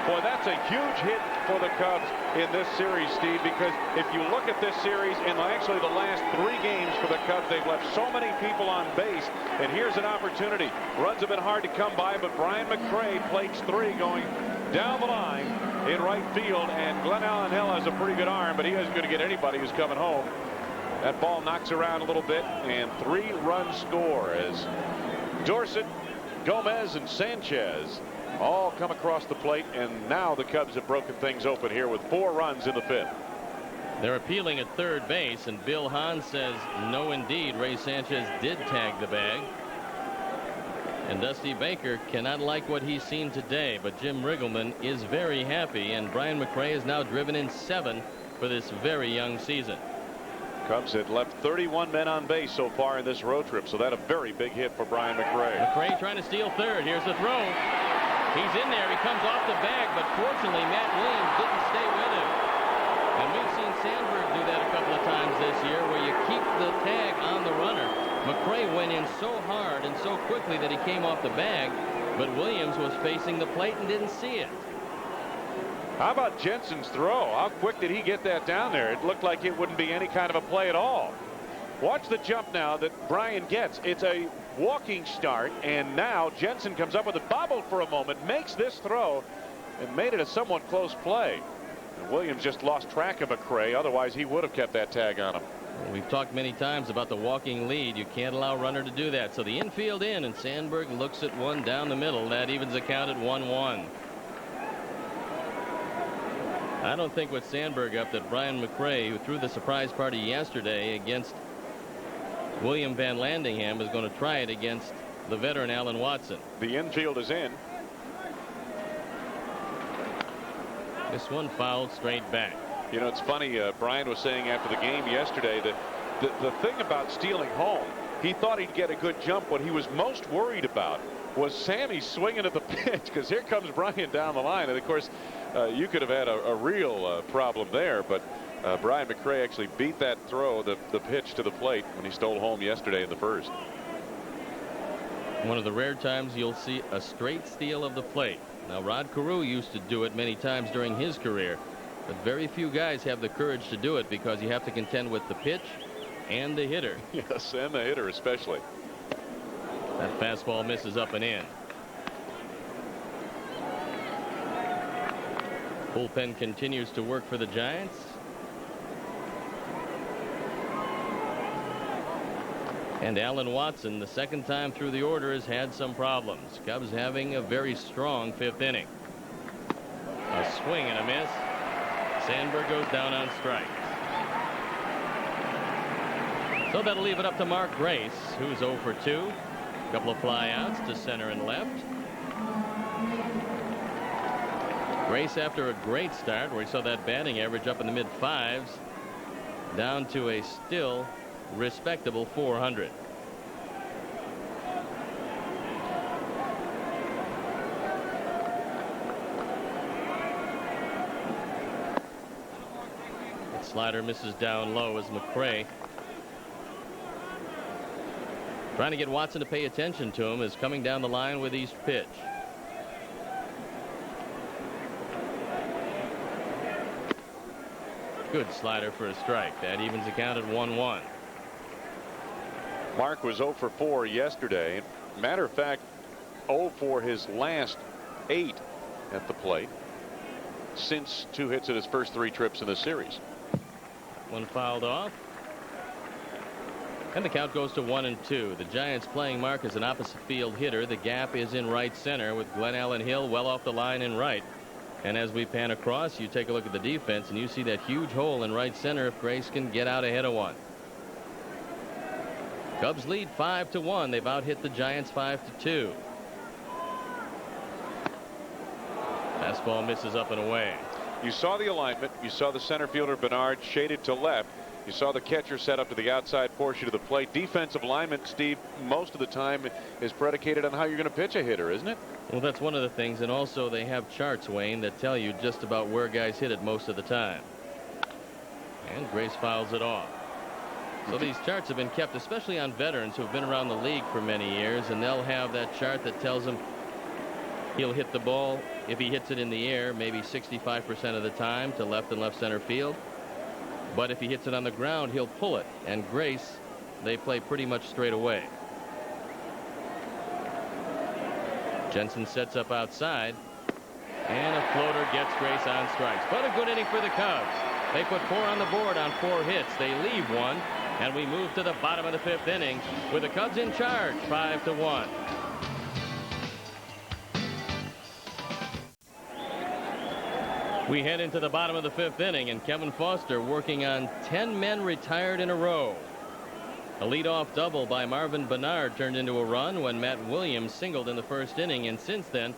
Boy, that's a huge hit for the Cubs in this series, Steve, because if you look at this series in actually the last 3 games for the Cubs, they've left so many people on base, and here's an opportunity. Runs have been hard to come by, but Bryan Mccray plates 3 going down the line in right field, and Glenn Allen Hill has a pretty good arm, but he isn't going to get anybody who's coming home. That ball knocks around a little bit, and 3 runs score as Dorsett, Gomez, and Sanchez all come across the plate, and now the Cubs have broken things open here with 4 runs in the 5th. They're appealing at third base, and Bill Hahn says no indeed. Ray Sanchez did tag the bag. And Dusty Baker cannot like what he's seen today, but Jim Riggleman is very happy, and Bryan Mccray has now driven in 7 for this very young season. Cubs had left 31 men on base so far in this road trip, so that's a very big hit for Bryan Mccray. Mccray trying to steal third. Here's the throw. He's in there. He comes off the bag, but fortunately Matt Williams didn't stay with him. And we've seen Sandberg do that a couple of times this year, where you keep the tag on the runner. Mccray went in so hard and so quickly that he came off the bag, but Williams was facing the plate and didn't see it. How about Jensen's throw? How quick did he get that down there? It looked like it wouldn't be any kind of a play at all. Watch the jump now that Bryan gets. It's a walking start, and now Jensen comes up with it, bobbled for a moment, makes this throw, and made it a somewhat close play. And Williams just lost track of Mccray. Otherwise, he would have kept that tag on him. We've talked many times about the walking lead. You can't allow a runner to do that. So the infield in, and Sandberg looks at one down the middle. That evens the count at 1-1. I don't think with Sandberg up that Bryan Mccray, who threw the surprise party yesterday against William Van Landingham, is going to try it against the veteran Alan Watson. The infield is in. This one fouled straight back. You know, it's funny, Bryan was saying after the game yesterday that the thing about stealing home, he thought he'd get a good jump. What he was most worried about was Sammy swinging at the pitch, because here comes Bryan down the line. And of course, you could have had a real problem there, but Bryan Mccray actually beat that throw, the pitch to the plate, when he stole home yesterday in the 1st. One of the rare times you'll see a straight steal of the plate. Now, Rod Carew used to do it many times during his career, but very few guys have the courage to do it, because you have to contend with the pitch and the hitter. Yes, and the hitter especially. That fastball misses up and in. Bullpen continues to work for the Giants. And Alan Watson, the second time through the order, has had some problems. Cubs having a very strong 5th inning. A swing and a miss. Sandberg goes down on strikes. So that'll leave it up to Mark Grace, who's 0 for 2. A couple of flyouts to center and left. Grace, after a great start where he saw that batting average up in the mid-5s, down to a still respectable 400. That slider misses down low as Mccray, trying to get Watson to pay attention to him, is coming down the line with each pitch. Good slider for a strike. That evens the count at 1-1. Mark was 0 for 4 yesterday. Matter of fact, 0 for his last 8 at the plate since 2 hits at his first 3 trips in the series. One fouled off. And the count goes to 1-2. The Giants playing Mark as an opposite field hitter. The gap is in right center with Glenn Allen Hill well off the line in right. And as we pan across, you take a look at the defense and you see that huge hole in right center if Grace can get out ahead of one. Cubs lead 5-1. They've out-hit the Giants 5-2. Fastball misses up and away. You saw the alignment. You saw the center fielder Bernard shaded to left. You saw the catcher set up to the outside portion of the plate. Defensive alignment, Steve, most of the time is predicated on how you're going to pitch a hitter, isn't it? Well, that's one of the things. And also they have charts, Wayne, that tell you just about where guys hit it most of the time. And Grace fouls it off. So these charts have been kept, especially on veterans who have been around the league for many years, and they'll have that chart that tells them he'll hit the ball, if he hits it in the air, maybe 65% of the time to left and left center field. But if he hits it on the ground, he'll pull it. And Grace, they play pretty much straight away. Jensen sets up outside, and a floater gets Grace on strikes. But a good inning for the Cubs. They put 4 on the board on 4 hits. They leave 1, and we move to the bottom of the 5th inning with the Cubs in charge, 5-1. We head into the bottom of the 5th inning, and Kevin Foster working on 10 men retired in a row. A leadoff double by Marvin Bernard turned into a run when Matt Williams singled in the 1st inning, and since then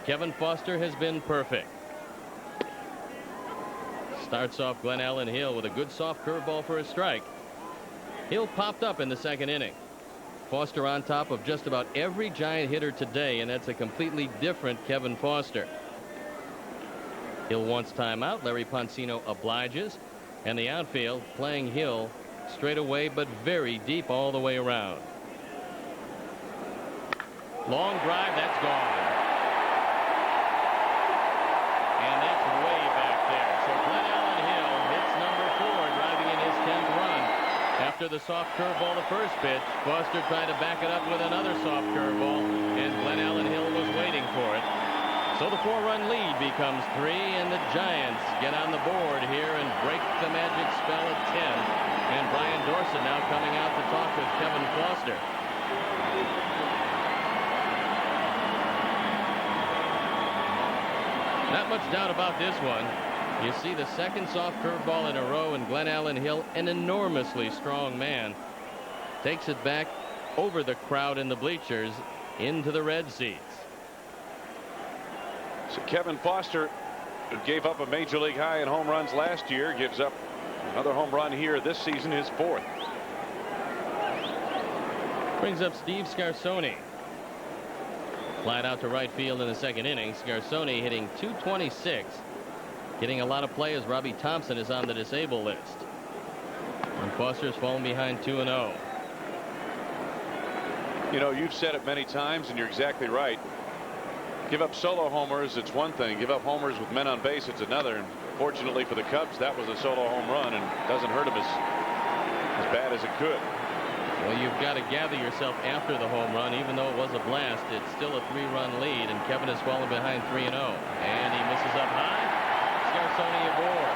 Kevin Foster has been perfect. Starts off Glenn Allen Hill with a good soft curveball for a strike. Hill popped up in the 2nd inning. Foster on top of just about every Giant hitter today, and that's a completely different Kevin Foster. Hill wants timeout. Larry Poncino obliges, and the outfield playing Hill straight away but very deep all the way around. Long drive, that's gone. And that's way back there. So Glenn Allen Hill hits number 4, driving in his 10th run. After the soft curveball the first pitch, Foster tried to back it up with another soft curveball, and Glenn Allen Hill was waiting for it. So the 4-run lead becomes 3, and the Giants get on the board here and break the magic spell at 10. And Brian Dorsett now coming out to talk with Kevin Foster. Not much doubt about this one. You see the 2nd soft curveball in a row, and Glenn Allen Hill, an enormously strong man, takes it back over the crowd in the bleachers into the red seats. So Kevin Foster, who gave up a major league high in home runs last year, gives up another home run here this season, his 4th. Brings up Steve Scarsone. Flat out to right field in the 2nd inning. Scarsone hitting .226. Getting a lot of play as Robbie Thompson is on the disabled list. And Foster's fallen behind 2-0. You know, you've said it many times, and you're exactly right. Give up solo homers, it's one thing. Give up homers with men on base, it's another. And fortunately for the Cubs, that was a solo home run, and doesn't hurt them as bad as it could. Well, you've got to gather yourself after the home run. Even though it was a blast, it's still a 3-run lead, and Kevin has fallen behind 3-0. And he misses up high. Scarsone aboard.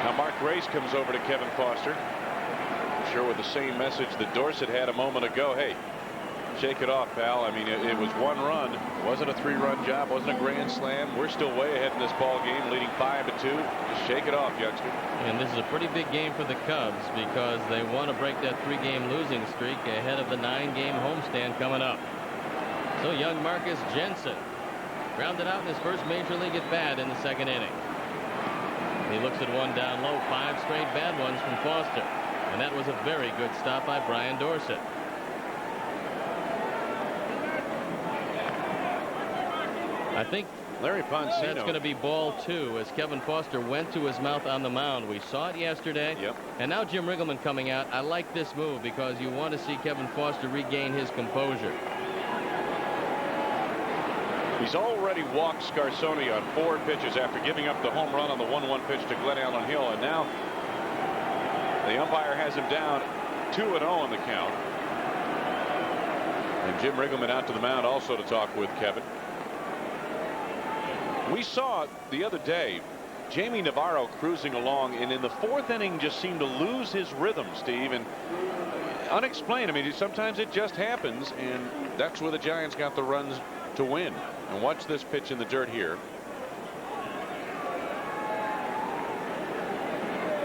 Now Mark Grace comes over to Kevin Foster. I'm sure with the same message that Dorsett had a moment ago. Hey, shake it off, pal. I mean, it was 1 run. It wasn't a 3-run job. Wasn't a grand slam. We're still way ahead in this ball game, leading 5-2. Just shake it off, youngster. And this is a pretty big game for the Cubs because they want to break that 3-game losing streak ahead of the 9-game homestand coming up. So young Marcus Jensen grounded out in his first major league at bat in the 2nd inning. He looks at one down low. 5 straight bad ones from Foster, and that was a very good stop by Brian Dorsett. I think Larry Poncino. That's going to be ball 2 as Kevin Foster went to his mouth on the mound. We saw it yesterday. Yep. And now Jim Riggleman coming out. I like this move because you want to see Kevin Foster regain his composure. He's already walked Scarsone on 4 pitches after giving up the home run on the 1-1 pitch to Glenn Allen Hill, and now the umpire has him down 2-0 on the count. And Jim Riggleman out to the mound also to talk with Kevin. We saw the other day Jamie Navarro cruising along, and in the 4th inning just seemed to lose his rhythm, Steve, and unexplained. I mean, sometimes it just happens, and that's where the Giants got the runs to win. And watch this pitch in the dirt here.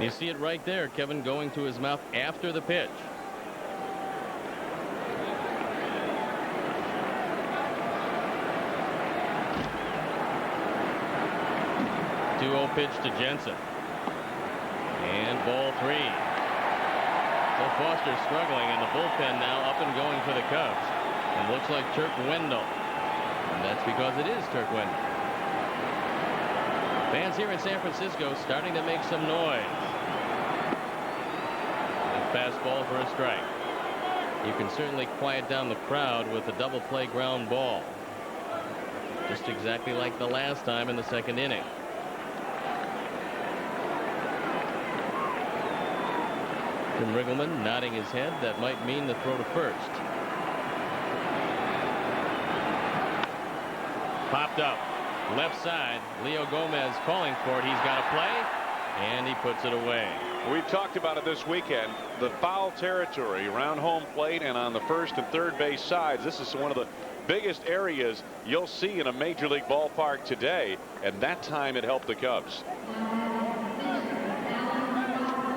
You see it right there, Kevin, going to his mouth after the pitch. 2-0 pitch to Jensen. And ball 3. So Foster's struggling in the bullpen now, up and going for the Cubs. And looks like Turk Wendell. And that's because it is Turk Wendell. Fans here in San Francisco starting to make some noise. And fastball for a strike. You can certainly quiet down the crowd with a double play ground ball. Just exactly like the last time in the second inning. Jim Riggleman nodding his head. That might mean the throw to first. Popped up. Left side. Leo Gomez calling for it. He's got a play. And he puts it away. We've talked about it this weekend. The foul territory around home plate and on the first and third base sides. This is one of the biggest areas you'll see in a major league ballpark today. And that time it helped the Cubs.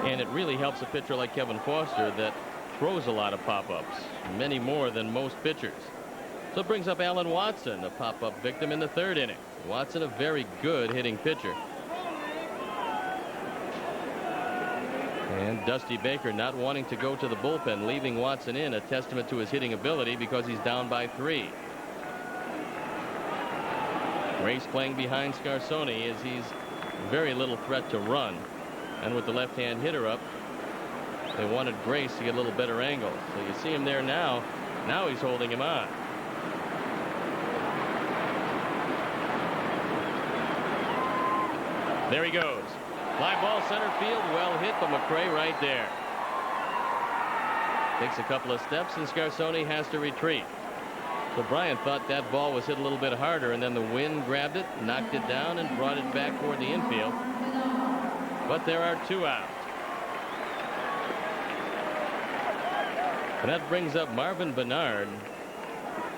And it really helps a pitcher like Kevin Foster that throws a lot of pop-ups, many more than most pitchers. So it brings up Alan Watson, a pop-up victim in the third inning. Watson, a very good hitting pitcher. And Dusty Baker not wanting to go to the bullpen, leaving Watson in, a testament to his hitting ability because he's down by 3. Grace playing behind Scarsone as he's very little threat to run. And with the left-hand hitter up, they wanted Grace to get a little better angle. So you see him there now. Now he's holding him on. There he goes. Fly ball center field. Well hit by Mccray right there. Takes a couple of steps and Scarsone has to retreat. So Bryan thought that ball was hit a little bit harder, and then the wind grabbed it, knocked it down, and brought it back toward the infield. But there are 2 out. And that brings up Marvin Bernard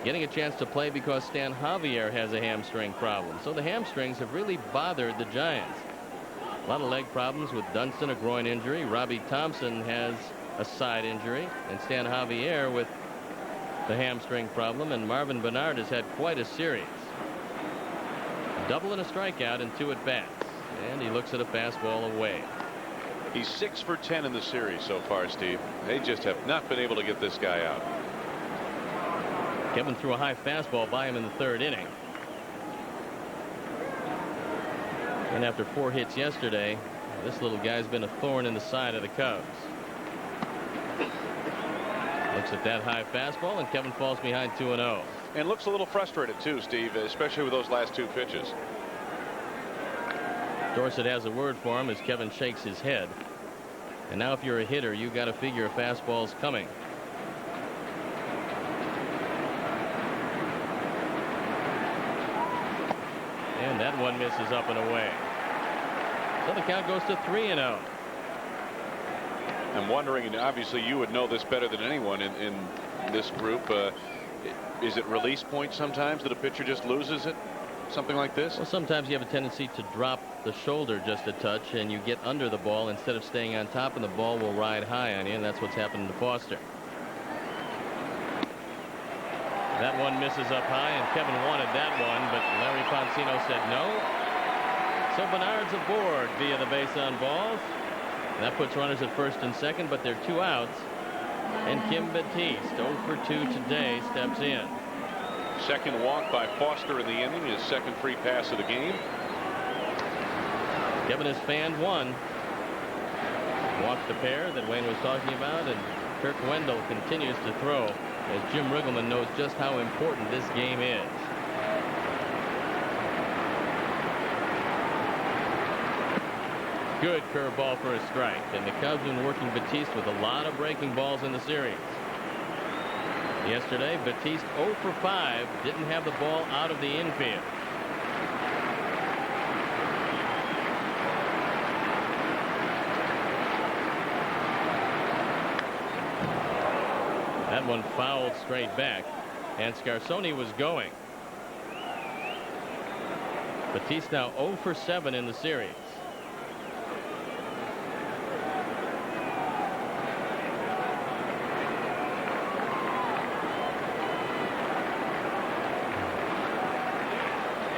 getting a chance to play because Stan Javier has a hamstring problem. So the hamstrings have really bothered the Giants. A lot of leg problems with Dunston, a groin injury. Robbie Thompson has a side injury. And Stan Javier with the hamstring problem. And Marvin Bernard has had quite a series. Double and a strikeout and 2 at bats. And he looks at a fastball away. He's 6 for 10 in the series so far, Steve. They just have not been able to get this guy out. Kevin threw a high fastball by him in the third inning. And after 4 hits yesterday, this little guy's been a thorn in the side of the Cubs. Looks at that high fastball, and Kevin falls behind 2-0. And looks a little frustrated too, Steve, especially with those last 2 pitches. Dorsett has a word for him as Kevin shakes his head. And now if you're a hitter, you've got to figure a fastball's coming. And that one misses up and away. So the count goes to 3-0. I'm wondering, and obviously you would know this better than anyone in this group. Is it release point sometimes that a pitcher just loses it? Something like this? Well, sometimes you have a tendency to drop the shoulder just a touch and you get under the ball instead of staying on top, and the ball will ride high on you, and that's what's happened to Foster. That one misses up high, and Kevin wanted that one, but Larry Poncino said no. So Bernard's aboard via the base on balls. That puts runners at first and second, but they're 2 outs. And Kim Batiste, 0 for 2 today, steps in. Second walk by Foster in the inning, his second free pass of the game. Kevin has fanned 1. Walked the pair that Wayne was talking about, and Turk Wendell continues to throw as Jim Riggleman knows just how important this game is. Good curveball for a strike, and the Cubs have been working Batiste with a lot of breaking balls in the series. Yesterday, Batiste 0 for 5, didn't have the ball out of the infield. That one fouled straight back, and Scarsone was going. Batiste now 0 for 7 in the series.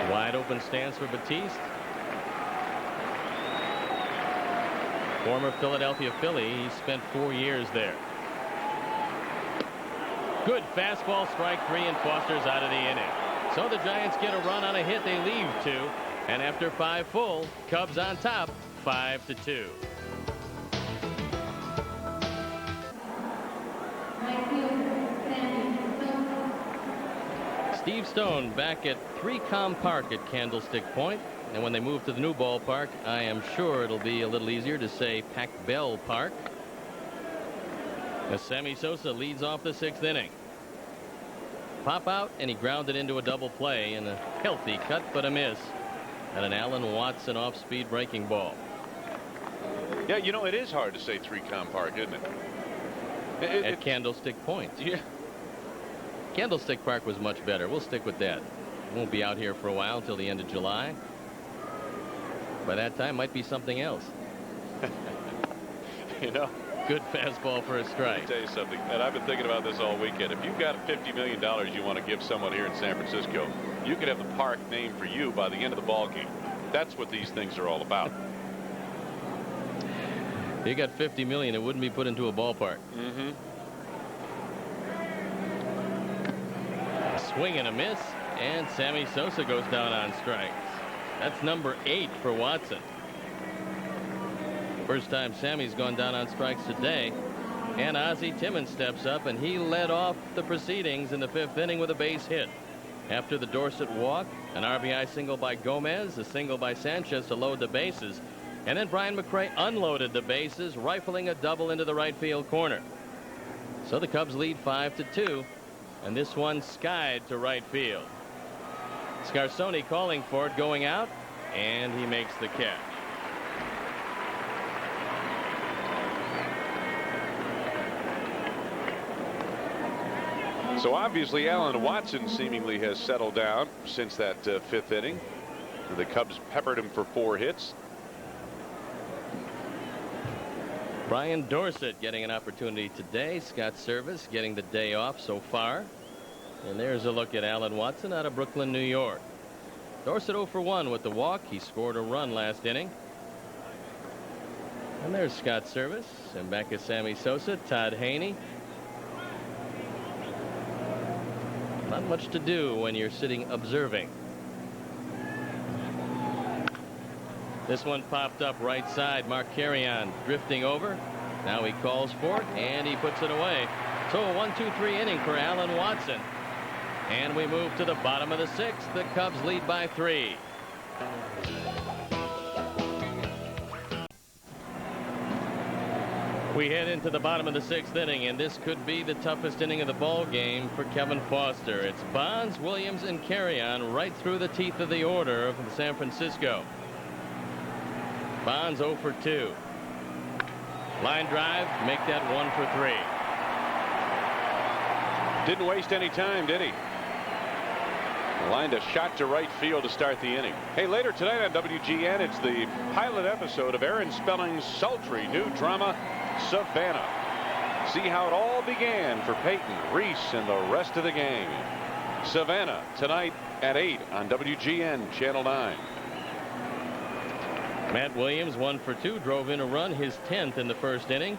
Wide open stance for Batiste. Former Philadelphia Philly. He spent 4 years there. Good fastball, strike 3, and Foster's out of the inning. So the Giants get a run on a hit. They leave 2. And after 5 full, Cubs on top 5-2. Steve Stone back at 3Com Park at Candlestick Point. And when they move to the new ballpark, I am sure it'll be a little easier to say Pac Bell Park. As Sammy Sosa leads off the 6th inning. Pop out, and he grounded into a double play, and a healthy cut, but a miss. And an Alan Watson off-speed breaking ball. Yeah, you know, it is hard to say 3Com Park, isn't it? At Candlestick Point. Yeah. Candlestick Park was much better. We'll stick with that. Won't be out here for a while until the end of July. By that time, might be something else. You know. Good fastball for a strike. Let me tell you something, and I've been thinking about this all weekend. If you've got $50 million you want to give someone here in San Francisco, you could have the park named for you by the end of the ball game. That's what these things are all about. If you got $50 million, it wouldn't be put into a ballpark. Mm-hmm. A swing and a miss, and Sammy Sosa goes down on strikes. That's number 8 for Watson. First time Sammy's gone down on strikes today. And Ozzie Timmons steps up, and he led off the proceedings in the 5th inning with a base hit. After the Dorsett walk, an RBI single by Gomez, a single by Sanchez to load the bases. And then Bryan Mccray unloaded the bases, rifling a double into the right field corner. So the Cubs lead 5-2, and this one skied to right field. Scarsone calling for it, going out, and he makes the catch. So obviously Alan Watson seemingly has settled down since that 5th inning. The Cubs peppered him for 4 hits. Brian Dorsett getting an opportunity today. Scott Service getting the day off so far. And there's a look at Alan Watson out of Brooklyn, New York. Dorsett 0 for 1 with the walk. He scored a run last inning. And there's Scott Service. And back is Sammy Sosa, Todd Haney. Not much to do when you're sitting observing. This one popped up right side. Mark Carrion drifting over. Now he calls for it, and he puts it away. So a 1-2-3 inning for Alan Watson. And we move to the bottom of the 6th. The Cubs lead by 3. We head into the bottom of the 6th inning, and this could be the toughest inning of the ball game for Kevin Foster. It's Bonds, Williams, and Carrion right through the teeth of the order of San Francisco. Bonds 0 for 2. Line drive, make that 1 for 3. Didn't waste any time, did he? Lined a shot to right field to start the inning. Hey, later tonight on WGN, it's the pilot episode of Aaron Spelling's sultry new drama, Savannah. See how it all began for Peyton, Reese, and the rest of the gang. Savannah tonight at 8 on WGN Channel 9. Matt Williams 1 for 2, drove in a run, his 10th in the 1st inning.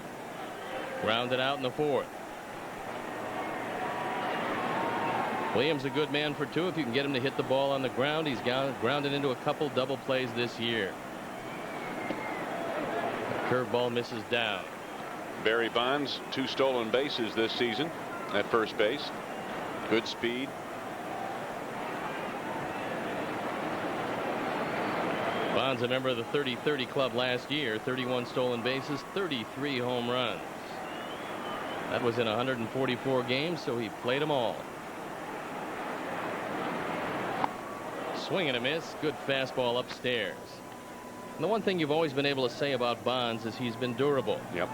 Grounded out in the 4th. Williams a good man for 2 if you can get him to hit the ball on the ground. He's grounded into a couple double plays this year. Curveball misses down. Barry Bonds 2 stolen bases this season at first base. Good speed. Bonds a member of the 30-30 club last year. 31 stolen bases, 33 home runs. That was in 144 games, so he played them all. Swing and a miss. Good fastball upstairs. And the one thing you've always been able to say about Bonds is he's been durable. Yep.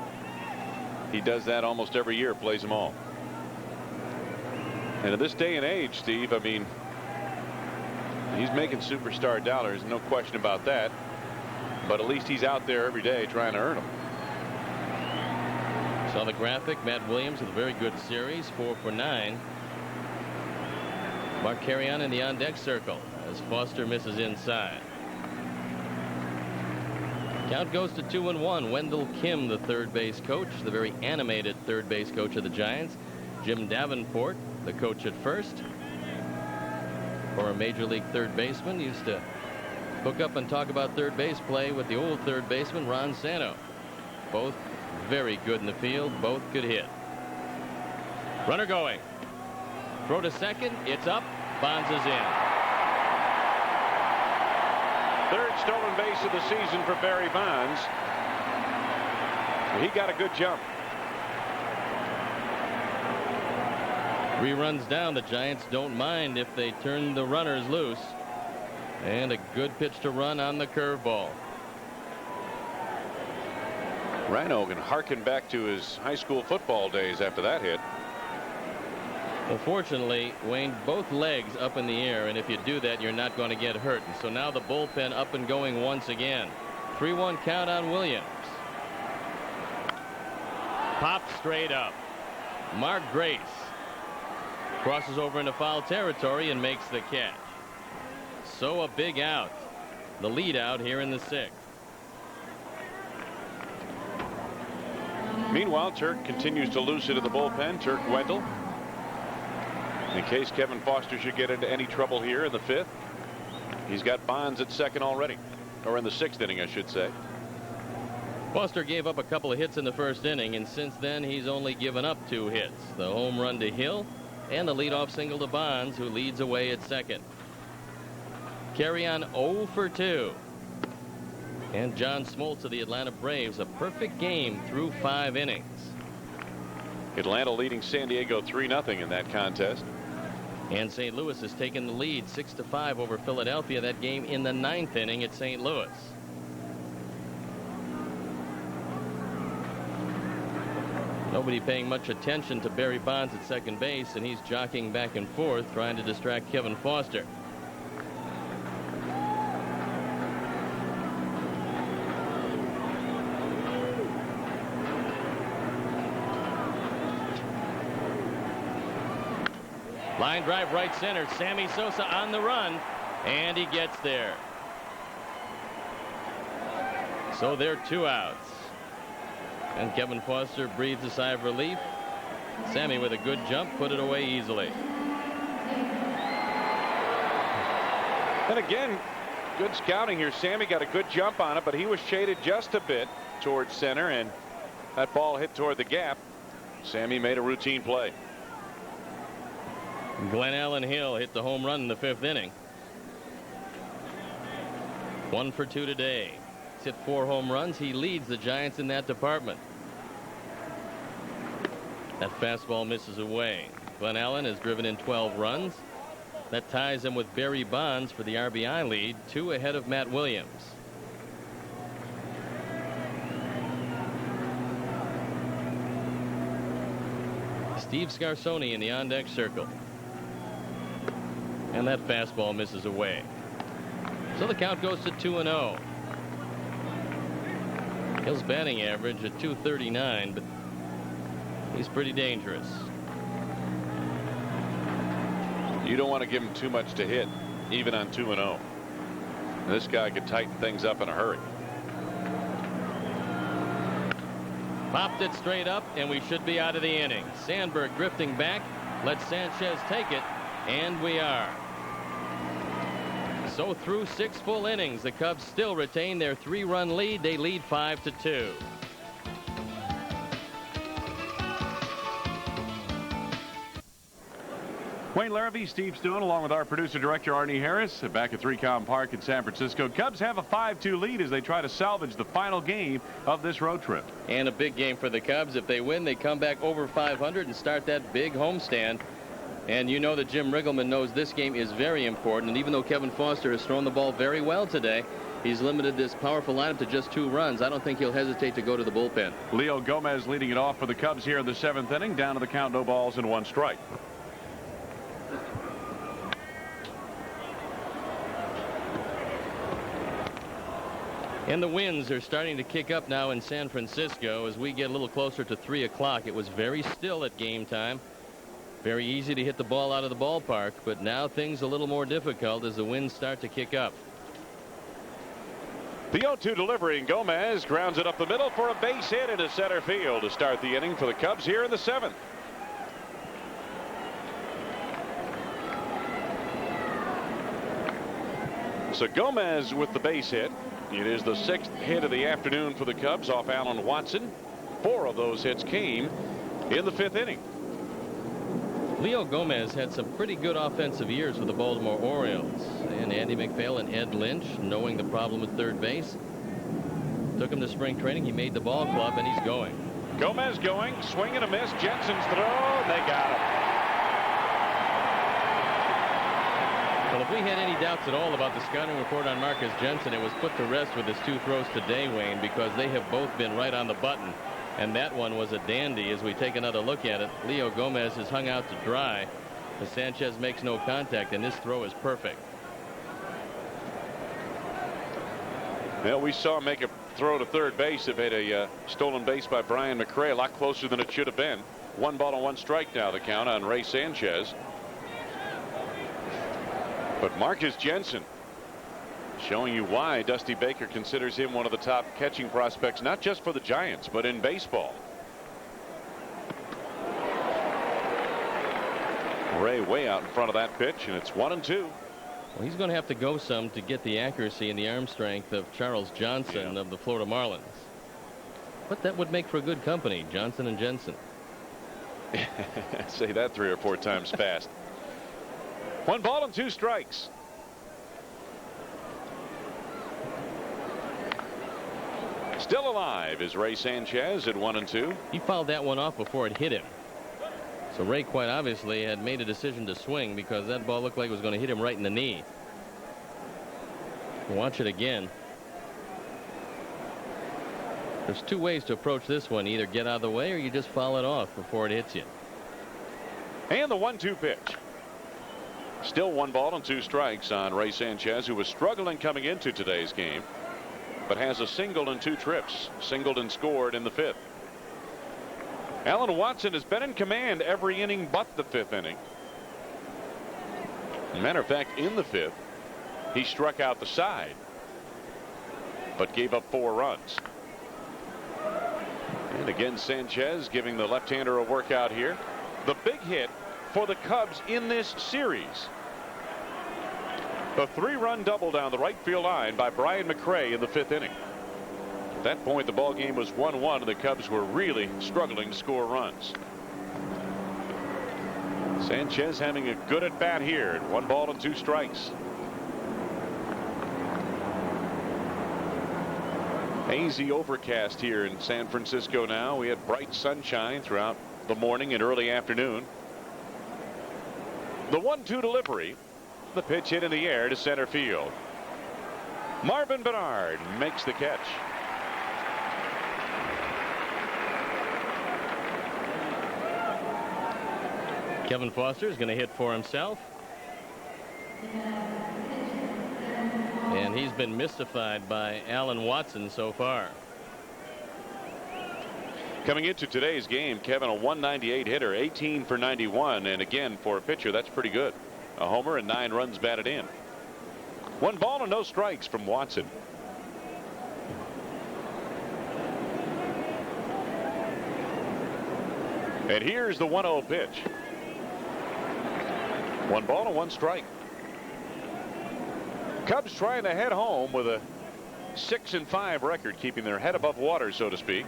He does that almost every year, plays them all. And in this day and age, Steve, I mean, He's making superstar dollars, no question about that. But at least he's out there every day trying to earn them. Saw the graphic. Matt Williams with a very good series, 4 for 9. Mccarty in the on-deck circle as Foster misses inside. Count goes to 2-1. Wendell Kim, the third base coach, the very animated third base coach of the Giants. Jim Davenport, the coach at first. Former Major League third baseman, used to hook up and talk about third base play with the old third baseman Ron Santo. Both very good in the field. Both could hit. Runner going. Throw to second. It's up. Bonds is in. Third stolen base of the season for Barry Bonds. He got a good jump. 3 runs down. The Giants don't mind if they turn the runners loose. And a good pitch to run on the curveball. Rhino can harken back to his high school football days after that hit. Unfortunately, Wayne, both legs up in the air, and if you do that, you're not going to get hurt. And so now the bullpen up and going once again. 3-1 count on Williams. Popped straight up. Mark Grace crosses over into foul territory and makes the catch. So a big out. The lead out here in the 6th. Meanwhile, Turk continues to loose it in the bullpen. Turk Wendell, in case Kevin Foster should get into any trouble here in the 5th. He's got Bonds at second already, or in the 6th inning, I should say. Foster gave up a couple of hits in the first inning, and since then he's only given up 2 hits. The home run to Hill and the leadoff single to Bonds, who leads away at second. Carry on 0 for 2. And John Smoltz of the Atlanta Braves, a perfect game through 5 innings. Atlanta leading San Diego 3-0 in that contest. And St. Louis has taken the lead 6-5 over Philadelphia. That game in the 9th inning at St. Louis. Nobody paying much attention to Barry Bonds at second base, and he's jockeying back and forth trying to distract Kevin Foster. Line drive right center. Sammy Sosa on the run, and he gets there. So they're 2 outs. And Kevin Foster breathes a sigh of relief. Sammy with a good jump put it away easily. And again, good scouting here. Sammy got a good jump on it, but he was shaded just a bit towards center, and that ball hit toward the gap. Sammy made a routine play. Glenn Allen Hill hit the home run in the 5th inning. 1 for 2 today. He's hit 4 home runs. He leads the Giants in that department. That fastball misses away. Glenn Allen has driven in 12 runs. That ties him with Barry Bonds for the RBI lead, 2 ahead of Matt Williams. Steve Scarsoni in the on-deck circle. And that fastball misses away. So the count goes to 2-0. Hill's batting average at .239, but he's pretty dangerous. You don't want to give him too much to hit, even on 2-0. This guy could tighten things up in a hurry. Popped it straight up, and we should be out of the inning. Sandberg drifting back. Let Sanchez take it, and we are. So through 6 full innings, the Cubs still retain their 3-run lead. They lead 5-2. Wayne Larrabee, Steve Stone, along with our producer-director Arnie Harris, back at 3Com Park in San Francisco. Cubs have a 5-2 lead as they try to salvage the final game of this road trip. And a big game for the Cubs. If they win, they come back over 500 and start that big homestand. And you know that Jim Riggleman knows this game is very important. And even though Kevin Foster has thrown the ball very well today, he's limited this powerful lineup to just 2 runs. I don't think he'll hesitate to go to the bullpen. Leo Gomez leading it off for the Cubs here in the 7th inning. Down to the count, no balls and 1 strike. And the winds are starting to kick up now in San Francisco as we get a little closer to 3 o'clock. It was very still at game time. Very easy to hit the ball out of the ballpark, but now things a little more difficult as the winds start to kick up. The 0-2 delivery, and Gomez grounds it up the middle for a base hit into center field to start the inning for the Cubs here in the 7th. So Gomez with the base hit. It is the 6th hit of the afternoon for the Cubs off Alan Watson. 4 of those hits came in the 5th inning. Leo Gomez had some pretty good offensive years with the Baltimore Orioles, and Andy McPhail and Ed Lynch, knowing the problem at third base, took him to spring training. He made the ball club, and he's going. Gomez going, swing and a miss. Jensen's throw, they got him. Well, if we had any doubts at all about the scouting report on Marcus Jensen, it was put to rest with his 2 throws today, Wayne, because they have both been right on the button. And that one was a dandy. As we take another look at it, Leo Gomez is hung out to dry as Sanchez makes no contact, and this throw is perfect. Well, we saw him make a throw to third base. It made a stolen base by Bryan Mccray, a lot closer than it should have been. 1 ball and 1 strike now, the count on Ray Sanchez. But Marcus Jensen showing you why Dusty Baker considers him one of the top catching prospects, not just for the Giants, but in baseball. Ray way out in front of that pitch, and it's 1-2. Well, he's going to have to go some to get the accuracy and the arm strength of Charles Johnson of the Florida Marlins. But that would make for good company, Johnson and Jensen. Say that 3 or 4 times fast. 1 ball and 2 strikes. Still alive is Ray Sanchez at 1-2. He fouled that one off before it hit him. So Ray quite obviously had made a decision to swing because that ball looked like it was going to hit him right in the knee. Watch it again. There's 2 ways to approach this one. Either get out of the way or you just foul it off before it hits you. And the 1-2 pitch. Still 1 ball and 2 strikes on Ray Sanchez, who was struggling coming into today's game, but has a single and 2 trips. Singled and scored in the 5th. Alan Watson has been in command every inning but the 5th inning. Matter of fact, in the 5th, he struck out the side, but gave up 4 runs. And again, Sanchez giving the left-hander a workout here. The big hit for the Cubs in this series. The 3-run double down the right field line by Bryan Mccray in the 5th inning. At that point, the ball game was 1-1, and the Cubs were really struggling to score runs. Sanchez having a good at bat here. 1 ball and 2 strikes. Hazy overcast here in San Francisco now. We had bright sunshine throughout the morning and early afternoon. The 1-2 delivery. The pitch hit in the air to center field. Marvin Bernard makes the catch. Kevin Foster is going to hit for himself. And he's been mystified by Alan Watson so far. Coming into today's game, Kevin, a 198 hitter, 18 for 91, and again for a pitcher that's pretty good. A homer and 9 runs batted in. 1 ball and no strikes from Watson. And here's the 1-0 pitch. 1 ball and 1 strike. Cubs trying to head home with a 6-5 record, keeping their head above water, so to speak.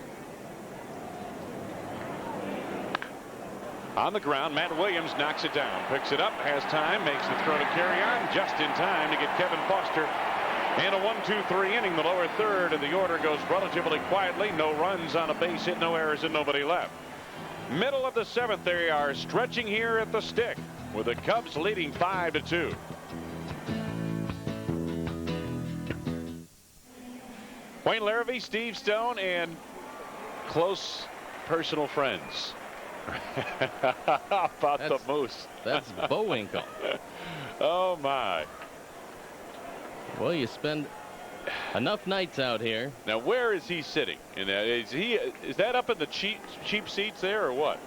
On the ground, Matt Williams knocks it down, picks it up, has time, makes the throw to carry on, just in time to get Kevin Foster. And a 1-2-3 inning, the lower third, and the order goes relatively quietly. No runs on a base hit, no errors, and nobody left. Middle of the 7th, they are stretching here at the stick, with the Cubs leading 5-2. Wayne Larrivee, Steve Stone, and close personal friends. How about the Moose? That's Bowinkle. Oh, my. Well, you spend enough nights out here. Now, where is he sitting? And is that up in the cheap seats there or what?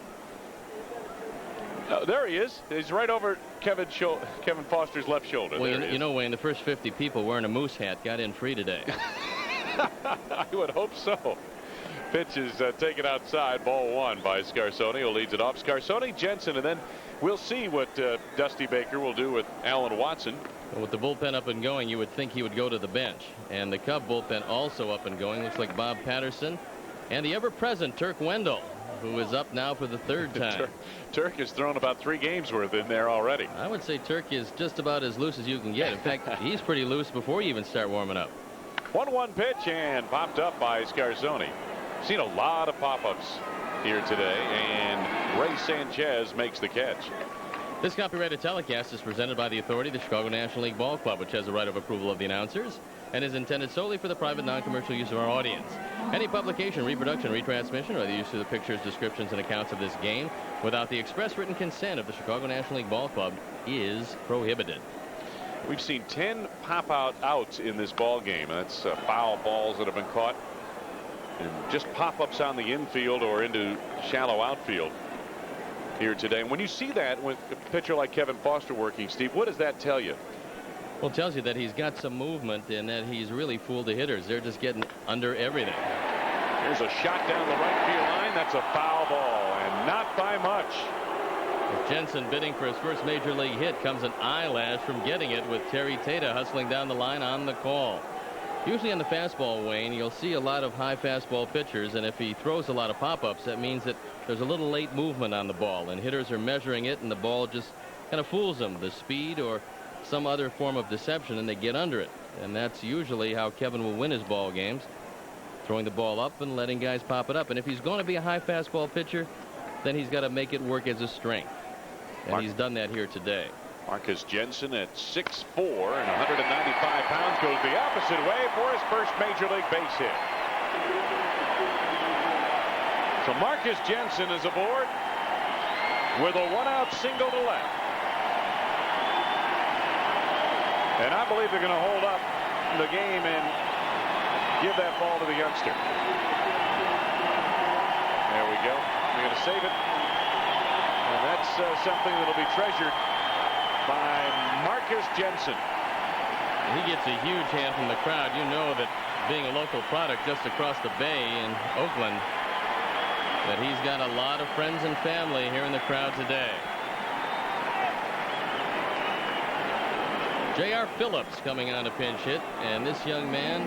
There he is. He's right over Kevin Foster's left shoulder. Well, you know, Wayne, the first 50 people wearing a moose hat got in free today. I would hope so. Pitch is taken outside. Ball 1 by Scarsone, who leads it off. Scarsone, Jensen, and then we'll see what Dusty Baker will do with Alan Watson. Well, with the bullpen up and going, you would think he would go to the bench. And the Cub bullpen also up and going. Looks like Bob Patterson and the ever-present Turk Wendell, who is up now for the 3rd time. Turk has thrown about 3 games worth in there already. I would say Turk is just about as loose as you can get. In fact, he's pretty loose before you even start warming up. 1-1 pitch and popped up by Scarsone. Seen a lot of pop-ups here today, and Ray Sanchez makes the catch. This copyrighted telecast is presented by the authority, the Chicago National League Ball Club, which has the right of approval of the announcers and is intended solely for the private non-commercial use of our audience. Any publication, reproduction, retransmission, or the use of the pictures, descriptions, and accounts of this game without the express written consent of the Chicago National League Ball Club is prohibited. We've seen 10 pop-out outs in this ball game. That's foul balls that have been caught, and just pop-ups on the infield or into shallow outfield here today. And when you see that with a pitcher like Kevin Foster working, Steve, what does that tell you? Well, it tells you that he's got some movement and that he's really fooled the hitters. They're just getting under everything. Here's a shot down the right field line. That's a foul ball, and not by much. With Jensen bidding for his first major league hit comes an eyelash from getting it, with Terry Tata hustling down the line on the call. Usually on the fastball, Wayne, you'll see a lot of high fastball pitchers, and if he throws a lot of pop-ups, that means that there's a little late movement on the ball, and hitters are measuring it, and the ball just kind of fools them, the speed or some other form of deception, and they get under it. And that's usually how Kevin will win his ball games, throwing the ball up and letting guys pop it up. And if he's going to be a high fastball pitcher, then he's got to make it work as a strength. And he's done that here today. Marcus Jensen at 6'4" and 195 pounds goes the opposite way for his first major league base hit. So Marcus Jensen is aboard with a 1-out single to left. And I believe they're going to hold up the game and give that ball to the youngster. There we go. They're going to save it. And that's something that will be treasured by Marcus Jensen. He gets a huge hand from the crowd. You know that being a local product just across the bay in Oakland, that he's got a lot of friends and family here in the crowd today. J.R. Phillips coming on a pinch hit, and this young man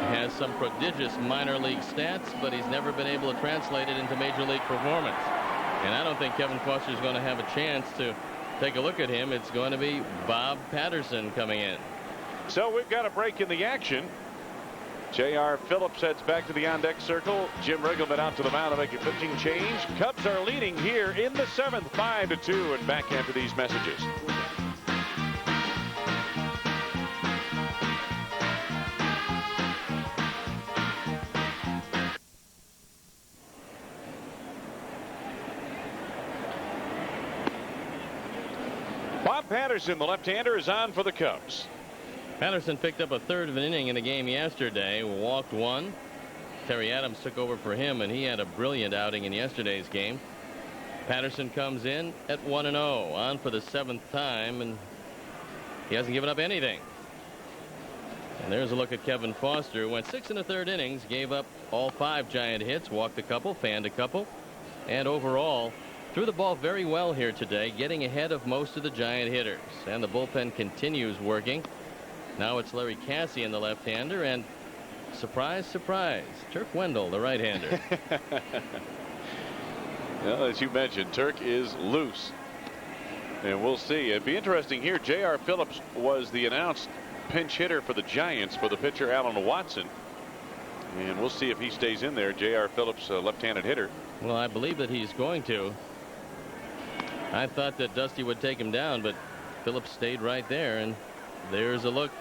has some prodigious minor league stats, but he's never been able to translate it into major league performance. And I don't think Kevin Foster is going to have a chance to take a look at him. It's going to be Bob Patterson coming in. So we've got a break in the action. J.R. Phillips heads back to the on-deck circle. Jim Riggleman out to the mound to make a pitching change. Cubs are leading here in the 7th, 5-2, and back after these messages. Bob Patterson, the left-hander, is on for the Cubs. Patterson picked up a third of an inning in the game yesterday, walked one. Terry Adams took over for him, and he had a brilliant outing in yesterday's game. Patterson comes in at 1-0, on for the 7th time, and he hasn't given up anything. And there's a look at Kevin Foster, who went 6 1/3 innings, gave up all 5 Giant hits, walked a couple, fanned a couple, and overall threw the ball very well here today, getting ahead of most of the Giant hitters. And the bullpen continues working. Now it's Larry Cassian, the left-hander, and surprise, surprise, Turk Wendell, the right-hander. Well, as you mentioned, Turk is loose. And we'll see. It'd be interesting here. J.R. Phillips was the announced pinch hitter for the Giants for the pitcher Alan Watson. And we'll see if he stays in there. J.R. Phillips, left-handed hitter. Well, I believe that he's going to. I thought that Dusty would take him down, but Phillips stayed right there. And there's a look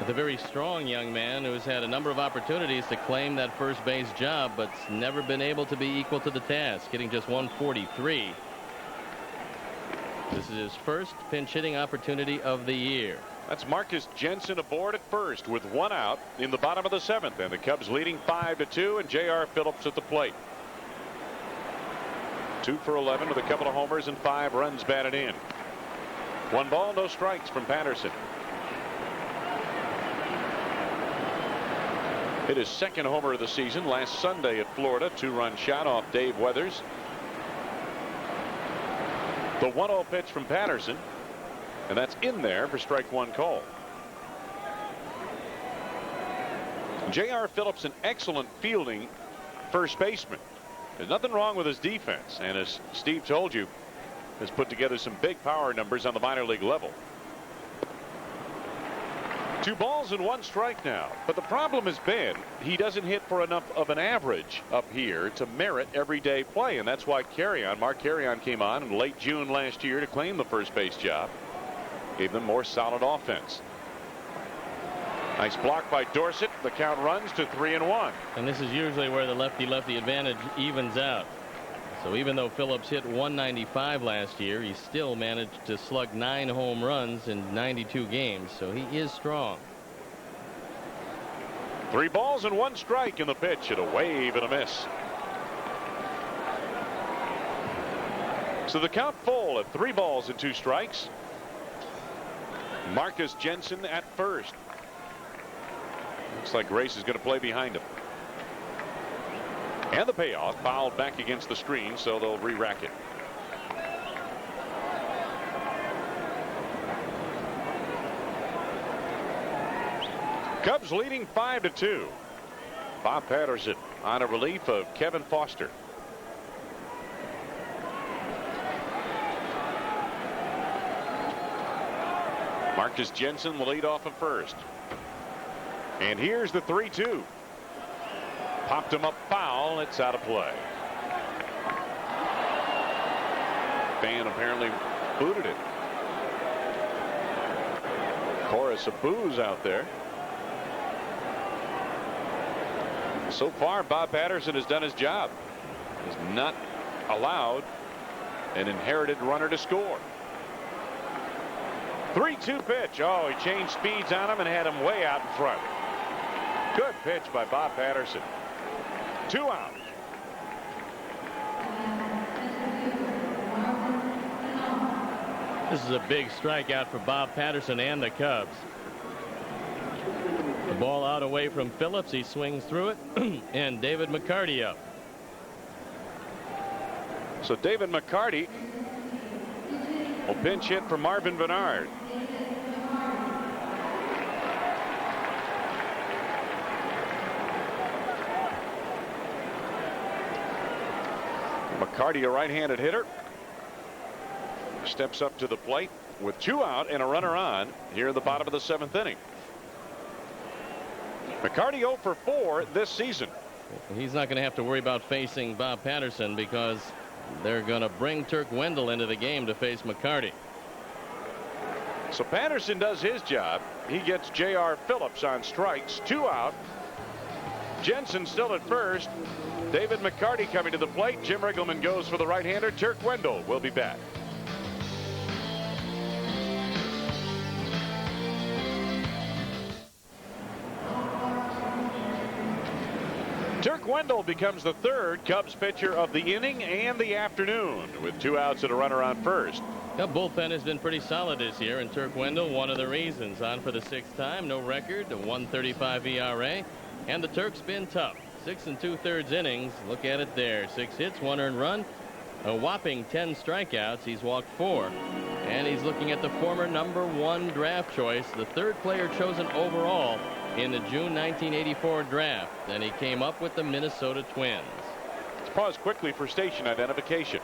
at the very strong young man who's had a number of opportunities to claim that first base job, but's never been able to be equal to the task, hitting just 143. This is his first pinch hitting opportunity of the year. That's Marcus Jensen aboard at first with 1 out in the bottom of the 7th, and the Cubs leading 5-2, and J.R. Phillips at the plate. 2 for 11 with a couple of homers and 5 runs batted in. 1 ball, no strikes from Patterson. Hit his 2nd homer of the season last Sunday at Florida. 2-run shot off Dave Weathers. The 1-0 pitch from Patterson, and that's in there for strike 1 call. J.R. Phillips, an excellent fielding first baseman. There's nothing wrong with his defense, and as Steve told you, has put together some big power numbers on the minor league level. 2 balls and 1 strike now, but the problem has been he doesn't hit for enough of an average up here to merit everyday play, and that's why Mark Carrion came on in late June last year to claim the first base job. Gave them more solid offense. Nice block by Dorsett. The count runs to 3-1. And this is usually where the lefty-lefty advantage evens out. So even though Phillips hit 195 last year, he still managed to slug 9 home runs in 92 games. So he is strong. 3 balls and 1 strike in the pitch, and a wave and a miss. So the count full at 3 balls and 2 strikes. Marcus Jensen at first. Looks like Grace is going to play behind him. And the payoff, fouled back against the screen, so they'll re-rack it. Cubs leading 5-2. Bob Patterson on a relief of Kevin Foster. Marcus Jensen will lead off at first. And here's the 3-2. Popped him up foul. It's out of play. Fan apparently booted it. Chorus of boos out there. So far, Bob Patterson has done his job. Has not allowed an inherited runner to score. 3-2 pitch. Oh, he changed speeds on him and had him way out in front. Good pitch by Bob Patterson. 2 out. This is a big strikeout for Bob Patterson and the Cubs. The ball out away from Phillips. He swings through it, and David Mccarty up. So David Mccarty will pinch hit for Marvin Bernard. McCarty, a right-handed hitter, steps up to the plate with 2 out and a runner on here in the bottom of the 7th inning. McCarty 0 for 4 this season. He's not going to have to worry about facing Bob Patterson because they're going to bring Turk Wendell into the game to face McCarty. So Patterson does his job. He gets J.R. Phillips on strikes. 2 out. Jensen still at first. David McCarty coming to the plate. Jim Riggleman goes for the right-hander. Turk Wendell will be back. Turk Wendell becomes the 3rd Cubs pitcher of the inning and the afternoon with 2 outs and a runner on first. The bullpen has been pretty solid this year, and Turk Wendell one of the reasons. On for the 6th time, no record, a 1.35 ERA, and the Turk's been tough. 6 2/3 innings. Look at it there. 6 hits, 1 earned run, a whopping 10 strikeouts. He's walked 4, and he's looking at the former #1 draft choice, the 3rd player chosen overall in the June 1984 draft, and he came up with the Minnesota Twins. Let's pause quickly for station identification.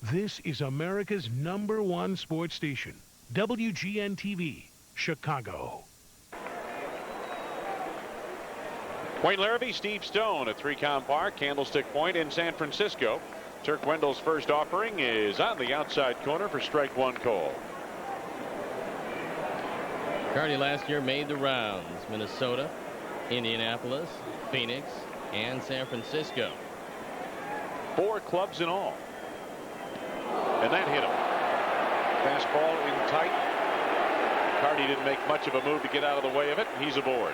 This is America's #1 sports station, WGN-TV, Chicago. Wayne Larrabee, Steve Stone at 3Com Park, Candlestick Point in San Francisco. Turk Wendell's first offering is on the outside corner for strike 1 call. McCarty last year made the rounds. Minnesota, Indianapolis, Phoenix, and San Francisco. 4 clubs in all. And that hit him. Fastball in tight. Mccarty didn't make much of a move to get out of the way of it. He's aboard.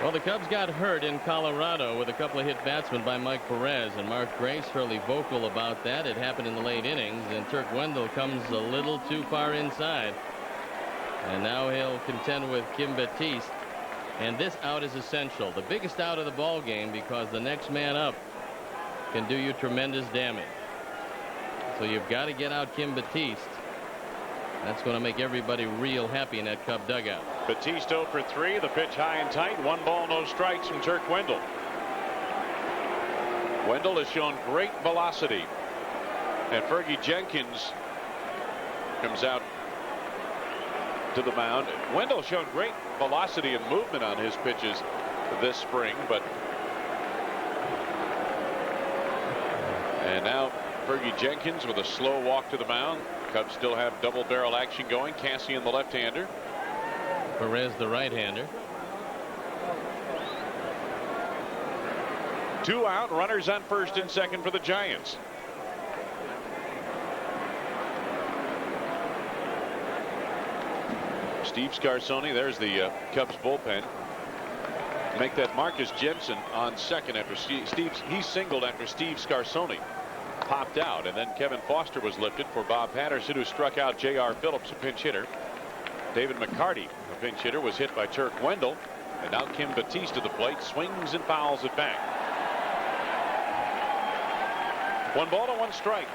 Well, the Cubs got hurt in Colorado with a couple of hit batsmen by Mike Perez, and Mark Grace fairly vocal about that. It happened in the late innings, and Turk Wendell comes a little too far inside. And now he'll contend with Kim Batiste. And this out is essential. The biggest out of the ball game, because the next man up can do you tremendous damage. So you've got to get out Kim Batiste. That's going to make everybody real happy in that Cub dugout. Batiste 0 for 3. The pitch high and tight. 1 ball, no strikes from Turk Wendell. Wendell has shown great velocity. And Fergie Jenkins comes out to the mound. Wendell shown great velocity and movement on his pitches this spring, and now Fergie Jenkins with a slow walk to the mound. Cubs still have double barrel action going. Cassian the left-hander. Perez the right-hander. 2 out, runners on first and second for the Giants. Steve Scarsoni, there's the Cubs bullpen. Make that Marcus Jensen on second after he singled after Steve Scarsoni popped out, and then Kevin Foster was lifted for Bob Patterson, who struck out J.R. Phillips, a pinch hitter. David McCarty, a pinch hitter, was hit by Turk Wendell, and now Kim Batiste to the plate, swings and fouls it back. 1 ball and 1 strike.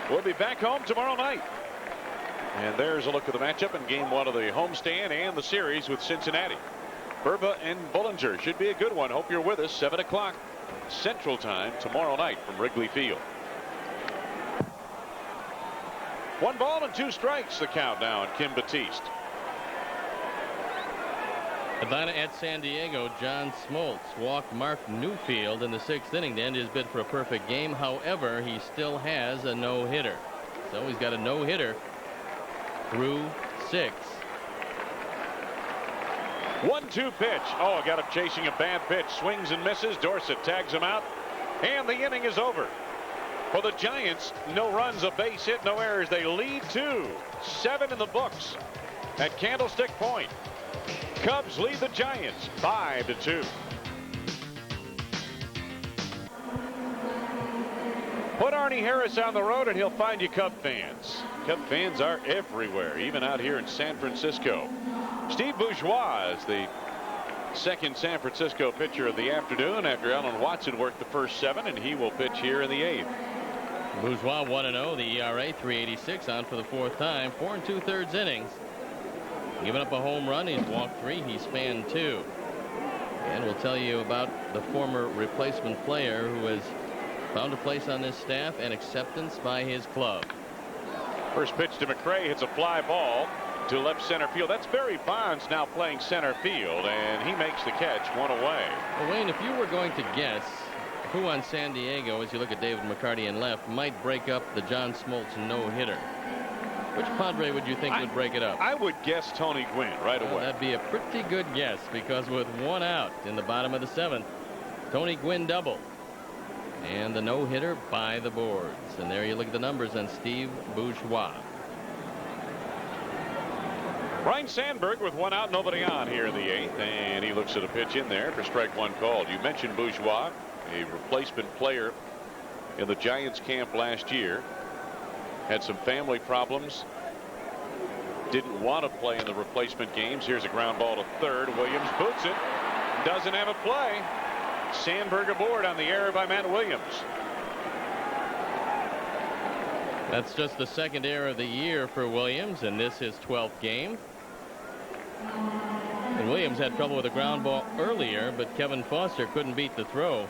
We'll be back home tomorrow night. And there's a look at the matchup in game 1 of the homestand and the series with Cincinnati. Burba and Bullinger should be a good one. Hope you're with us. 7 o'clock Central Time tomorrow night from Wrigley Field. 1 ball and 2 strikes, the count now, and Kim Batiste. Atlanta at San Diego. John Smoltz walked Mark Newfield in the 6th inning to end his bid for a perfect game. However, he still has a no-hitter. So he's got a no-hitter through 6. 1-2 pitch. Oh, got him chasing a bad pitch. Swings and misses. Dorsett tags him out. And the inning is over. For the Giants, no runs, a base hit, no errors. They lead 2-7 in the books at Candlestick Point. Cubs lead the Giants 5-2. Put Arnie Harris on the road and he'll find you Cub fans. Cub fans are everywhere, even out here in San Francisco. Steve Bourgeois is the second San Francisco pitcher of the afternoon after Alan Watson worked the first 7, and he will pitch here in the 8th. Bourgeois 1-0, the ERA 3.86, on for the 4th time, 4 2/3 innings. Giving up a home run, he's walked 3, he's spanned 2. And we'll tell you about the former replacement player who has found a place on this staff and acceptance by his club. First pitch to McCray, hits a fly ball to left center field. That's Barry Bonds now playing center field, and he makes the catch, 1 away. Well, Wayne, if you were going to guess who on San Diego, as you look at David McCarty in left, might break up the John Smoltz no-hitter, which Padre would you think would break it up? I would guess Tony Gwynn right away. That'd be a pretty good guess, because with 1 out in the bottom of the 7th, Tony Gwynn doubled. And the no-hitter by the boards. And there you look at the numbers on Steve Bourgeois. Ryne Sandberg with 1 out, nobody on here in the 8th, and he looks at a pitch in there for strike 1 called. You mentioned Bourgeois, a replacement player in the Giants camp last year. Had some family problems. Didn't want to play in the replacement games. Here's a ground ball to third. Williams boots it. Doesn't have a play. Sandberg aboard on the error by Matt Williams. That's just the 2nd error of the year for Williams, and this his 12th game. And Williams had trouble with a ground ball earlier, but Kevin Foster couldn't beat the throw.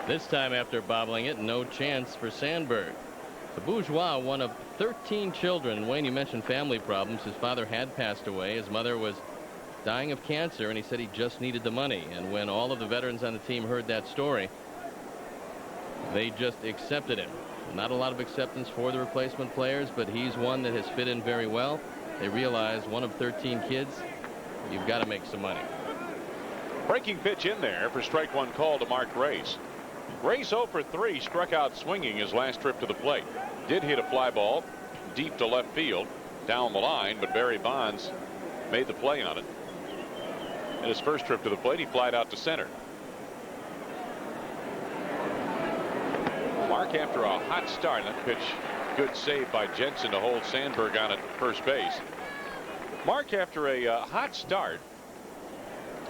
This time, after bobbling it, no chance for Sandberg. The Bourgeois, one of 13 children. Wayne, you mentioned family problems. His father had passed away. His mother was dying of cancer, and he said he just needed the money. And when all of the veterans on the team heard that story, they just accepted him. Not a lot of acceptance for the replacement players, but he's one that has fit in very well. They realize one of 13 kids, you've got to make some money. Breaking pitch in there for strike 1 call to Mark Grace. Grace 0 for 3, struck out swinging his last trip to the plate. Did hit a fly ball deep to left field. down the line, but Barry Bonds made the play on it. In his first trip to the plate, he flied out to center. Mark after a hot start. That pitch, good save by Jensen to hold Sandberg on at first base. Mark after a hot start,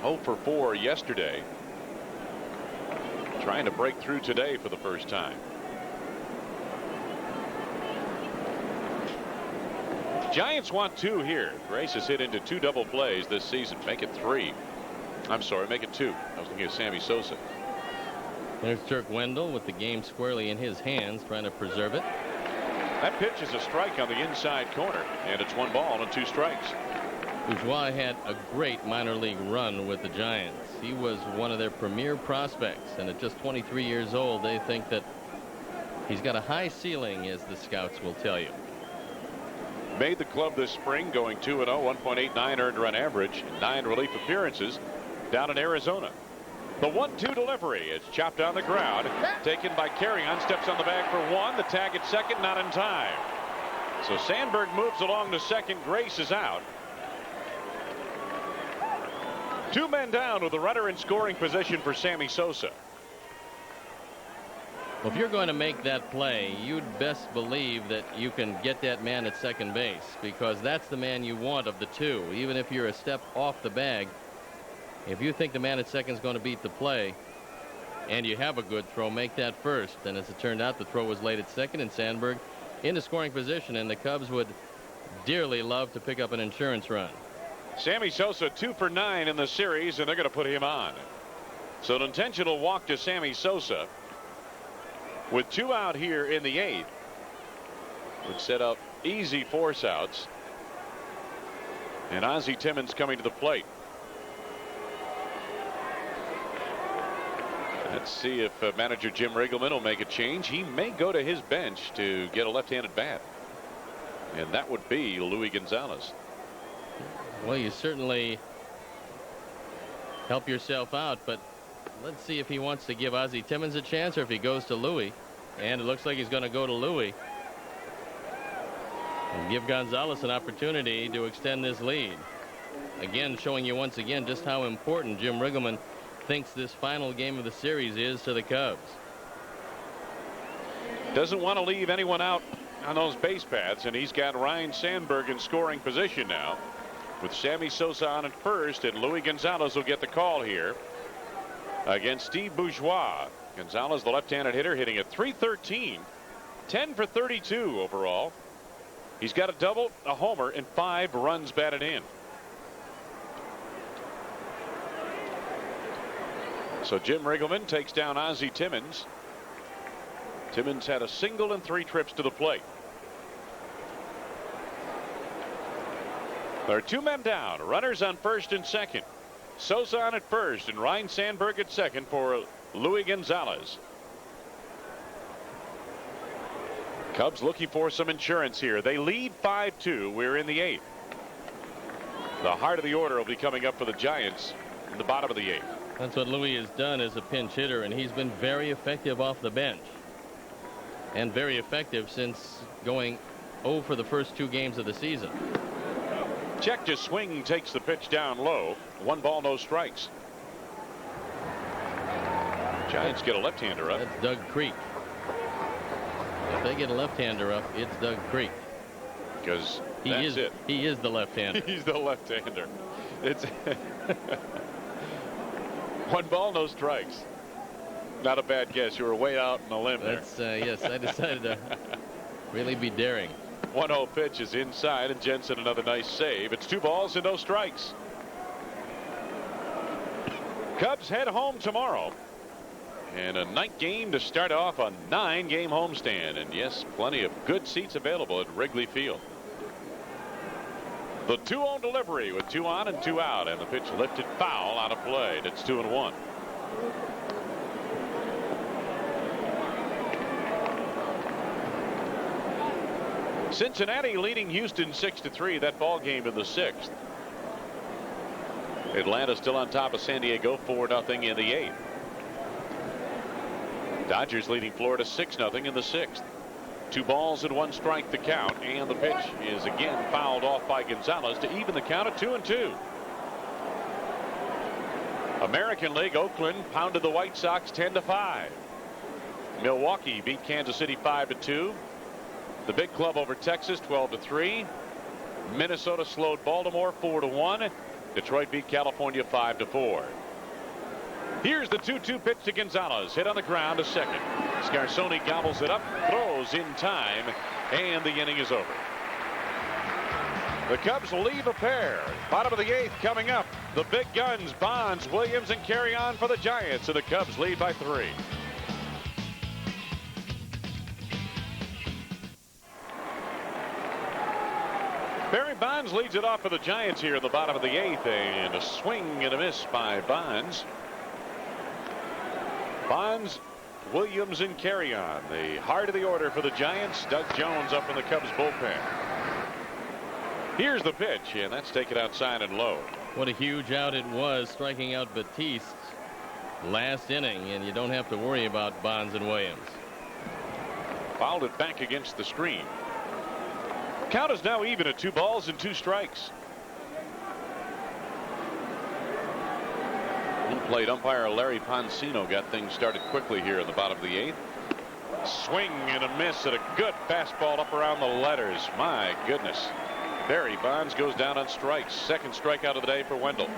0 for 4 yesterday, trying to break through today for the first time. Giants want 2 here. Grace has hit into 2 double plays this season. Make it 3. I'm sorry, make it 2. I was looking at Sammy Sosa. There's Turk Wendell with the game squarely in his hands, trying to preserve it. That pitch is a strike on the inside corner, and it's 1 ball and 2 strikes. Bourgeois had a great minor league run with the Giants. He was one of their premier prospects, and at just 23 years old, they think that he's got a high ceiling, as the scouts will tell you. Made the club this spring, going 2-0, 1.89 earned run average, 9 relief appearances down in Arizona. The 1-2 delivery is chopped on the ground, taken by Carrion, steps on the bag for 1. The tag at second, not in time. So Sandberg moves along to second. Grace is out. 2 men down with the runner in scoring position for Sammy Sosa. Well, if you're going to make that play, you'd best believe that you can get that man at second base, because that's the man you want of the 2. Even if you're a step off the bag, if you think the man at second is going to beat the play and you have a good throw, make that first. And as it turned out, the throw was late at second, and Sandberg into scoring position, and the Cubs would dearly love to pick up an insurance run. Sammy Sosa 2 for 9 in the series, and they're going to put him on. So an intentional walk to Sammy Sosa with 2 out here in the 8th would set up easy force outs. And Ozzie Timmons coming to the plate. Let's see if manager Jim Riggleman will make a change. He may go to his bench to get a left-handed bat, and that would be Luis Gonzalez. Well, you certainly help yourself out, but let's see if he wants to give Ozzie Timmons a chance or if he goes to Louis. And it looks like he's going to go to Louis and give Gonzalez an opportunity to extend this lead. Again, showing you once again just how important Jim Riggleman thinks this final game of the series is to the Cubs. Doesn't want to leave anyone out on those base paths, and he's got Ryne Sandberg in scoring position now with Sammy Sosa on at first, and Luis Gonzalez will get the call here against Steve Bourgeois. Gonzalez, the left-handed hitter, hitting at .313, 10 for 32 overall. He's got a double, a homer, and 5 runs batted in. So Jim Riggleman takes down Ozzie Timmons. Timmons had a single and 3 trips to the plate. There are 2 men down, runners on first and second. Sosa on at first and Ryne Sandberg at second for Luis Gonzalez. Cubs looking for some insurance here. They lead 5-2. We're in the 8th. The heart of the order will be coming up for the Giants in the bottom of the 8th. That's what Louis has done as a pinch hitter, and he's been very effective off the bench. And very effective since going 0 for the first 2 games of the season. Check to swing, takes the pitch down low. 1 ball, no strikes. Giants get a left-hander up. That's Doug Creek. If they get a left-hander up, it's Doug Creek. Because he is the left-hander. He's the left-hander. It's 1 ball, no strikes. Not a bad guess. You were way out on a limb there. That's yes, I decided to really be daring. 1-0 pitch is inside, and Jensen another nice save. It's 2 balls and no strikes. Cubs head home tomorrow. And a night game to start off a 9-game homestand. And yes, plenty of good seats available at Wrigley Field. The 2-0 delivery with 2 on and 2 out, and the pitch lifted foul out of play. It's 2-1. Cincinnati leading Houston 6-3. That ball game in the 6th. Atlanta still on top of San Diego 4-0 in the 8th. Dodgers leading Florida 6-0 in the 6th. 2 balls and 1 strike the count, and the pitch is again fouled off by Gonzalez to even the count at 2-2. American League, Oakland pounded the White Sox 10-5. Milwaukee beat Kansas City 5-2. The big club over Texas 12-3. Minnesota slowed Baltimore 4-1. Detroit beat California 5-4. Here's the 2-2 pitch to Gonzalez, hit on the ground to second. Scarsoni gobbles it up, throws in time, and the inning is over. The Cubs leave a pair. Bottom of the 8th coming up. The big guns, Bonds, Williams, and carry on for the Giants, and the Cubs lead by 3. Barry Bonds leads it off for the Giants here in the bottom of the 8th, and a swing and a miss by Bonds. Bonds, Williams, and carry on. The heart of the order for the Giants. Doug Jones up in the Cubs bullpen. Here's the pitch, and that's taken outside and low. What a huge out it was, striking out Batiste last inning, and you don't have to worry about Bonds and Williams. Fouled it back against the screen. Count is now even at 2 balls and 2 strikes. Plate umpire Larry Poncino got things started quickly here in the bottom of the 8th. Swing and a miss at a good fastball up around the letters. My goodness. Barry Bonds goes down on strikes. Second strikeout of the day for Wendell.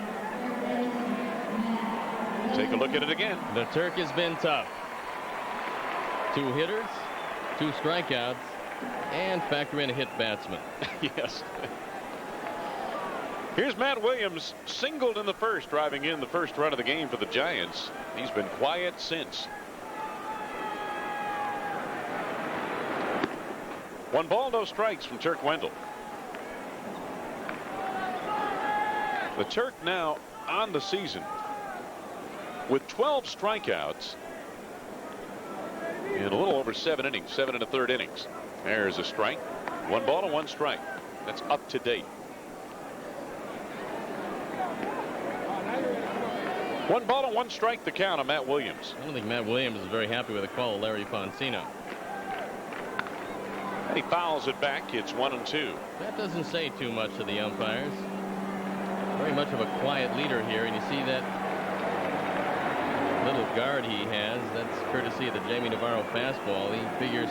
Take a look at it again. The Turk has been tough. 2 hitters, 2 strikeouts, and factor in a hit batsman. Yes. Here's Matt Williams, singled in the first, driving in the first run of the game for the Giants. He's been quiet since. 1 ball, no strikes from Turk Wendell. The Turk now on the season with 12 strikeouts in a little over 7 innings, 7 1/3 innings. There's a strike. 1 ball and 1 strike. That's up to date. 1 ball and 1 strike the count on Matt Williams. I don't think Matt Williams is very happy with the call of Larry Poncino. And he fouls it back. It's 1-2. That doesn't say too much to the umpires. Very much of a quiet leader here, and you see that little guard he has. That's courtesy of the Jamie Navarro fastball. He figures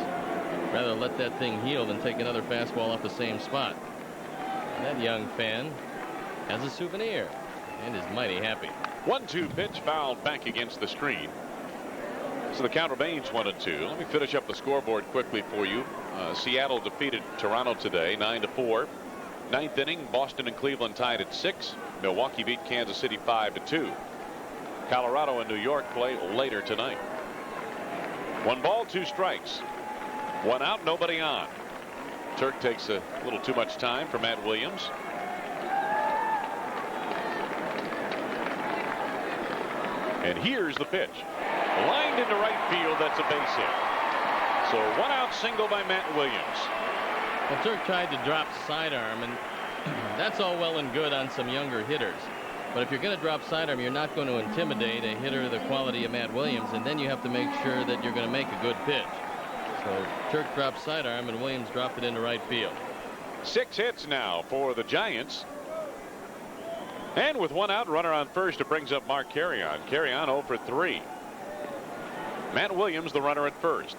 rather let that thing heal than take another fastball off the same spot. And that young fan has a souvenir and is mighty happy. 1-2 pitch fouled back against the screen. So the count remains 1-2. Let me finish up the scoreboard quickly for you. Seattle defeated Toronto today 9-4. 9th inning, Boston and Cleveland tied at 6. Milwaukee beat Kansas City 5-2. Colorado and New York play later tonight. 1 ball, 2 strikes. 1 out, nobody on. Turk takes a little too much time for Matt Williams. And here's the pitch. Lined into right field. That's a base hit. So 1 out single by Matt Williams. Well, Turk tried to drop sidearm, and that's all well and good on some younger hitters. But if you're going to drop sidearm, you're not going to intimidate a hitter the quality of Matt Williams, and then you have to make sure that you're going to make a good pitch. So Turk dropped sidearm, and Williams dropped it into right field. 6 hits now for the Giants. And with 1 out, runner on first, it brings up Mark Carrion. Carrion 0 for 3. Matt Williams, the runner at first.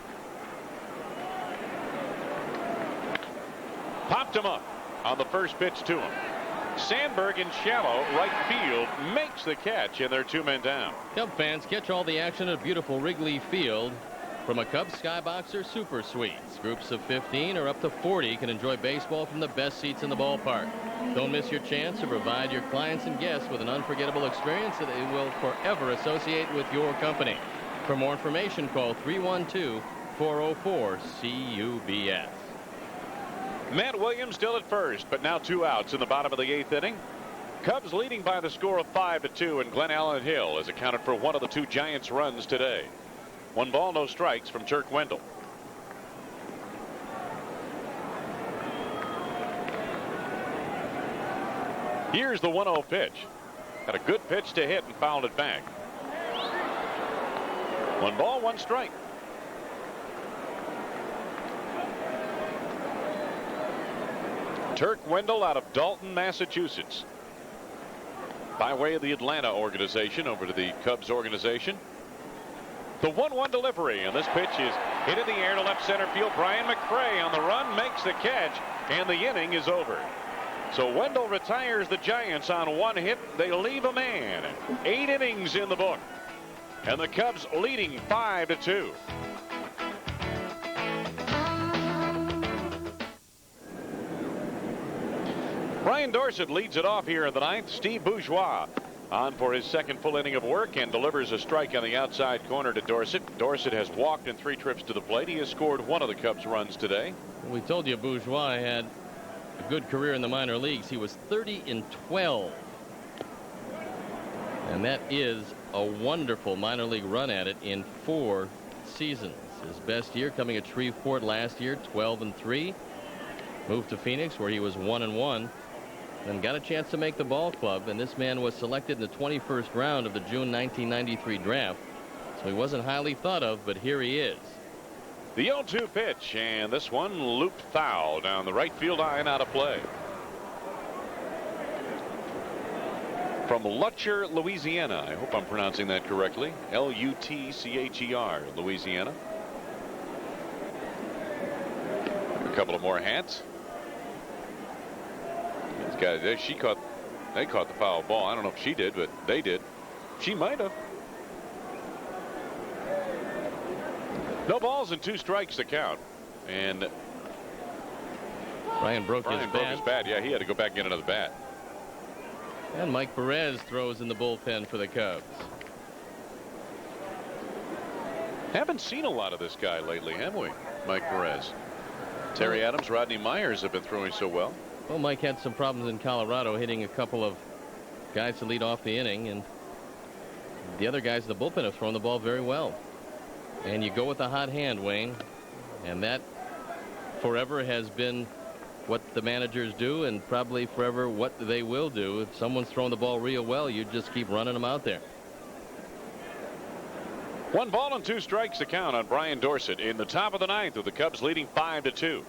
Popped him up on the first pitch to him. Sandberg in shallow right field makes the catch, and they're 2 men down. Cub fans, catch all the action at beautiful Wrigley Field from a Cubs Skybox or Super Suites. Groups of 15 or up to 40 can enjoy baseball from the best seats in the ballpark. Don't miss your chance to provide your clients and guests with an unforgettable experience that they will forever associate with your company. For more information, call 312-404-CUBS. Matt Williams still at first, but now 2 outs in the bottom of the 8th inning. Cubs leading by the score of 5-2, and Glenn Allen Hill has accounted for 1 of the 2 Giants runs today. 1 ball, no strikes from Turk Wendell. Here's the 1-0 pitch. Had a good pitch to hit and fouled it back. 1 ball, 1 strike. Turk Wendell out of Dalton, Massachusetts, by way of the Atlanta organization over to the Cubs organization. The 1-1 delivery, and this pitch is hit in the air to left center field. Bryan Mccray on the run makes the catch, and the inning is over. So Wendell retires the Giants on 1 hit. They leave a man. 8 innings in the book, and the Cubs leading 5-2. Brian Dorsett leads it off here in the 9th. Steve Bourgeois on for his second full inning of work and delivers a strike on the outside corner to Dorsett. Dorsett has walked in 3 trips to the plate. He has scored 1 of the Cubs' runs today. We told you Bourgeois had a good career in the minor leagues. He was 30-12. And that is a wonderful minor league run at it in 4 seasons. His best year coming at Shreveport last year, 12-3. Moved to Phoenix where he was 1-1. And got a chance to make the ball club, and this man was selected in the 21st round of the June 1993 draft, so he wasn't highly thought of, but here he is. The 0-2 pitch, and this one looped foul down the right field line, out of play. From Lutcher, Louisiana. I hope I'm pronouncing that correctly. Lutcher, Louisiana. A couple of more hats. Guys, they caught the foul ball. I don't know if she did, but they did. She might have. No balls and 2 strikes to count. And Brian broke his bat. Yeah, he had to go back and get another bat. And Mike Perez throws in the bullpen for the Cubs. Haven't seen a lot of this guy lately, have we? Mike Perez. Terry Adams, Rodney Myers have been throwing so well. Well, Mike had some problems in Colorado, hitting a couple of guys to lead off the inning, and the other guys in the bullpen have thrown the ball very well. And you go with a hot hand, Wayne, and that forever has been what the managers do, and probably forever what they will do. If someone's throwing the ball real well, you just keep running them out there. 1 ball and 2 strikes to count on Brian Dorsett in the top of the 9th, with the Cubs leading 5-2.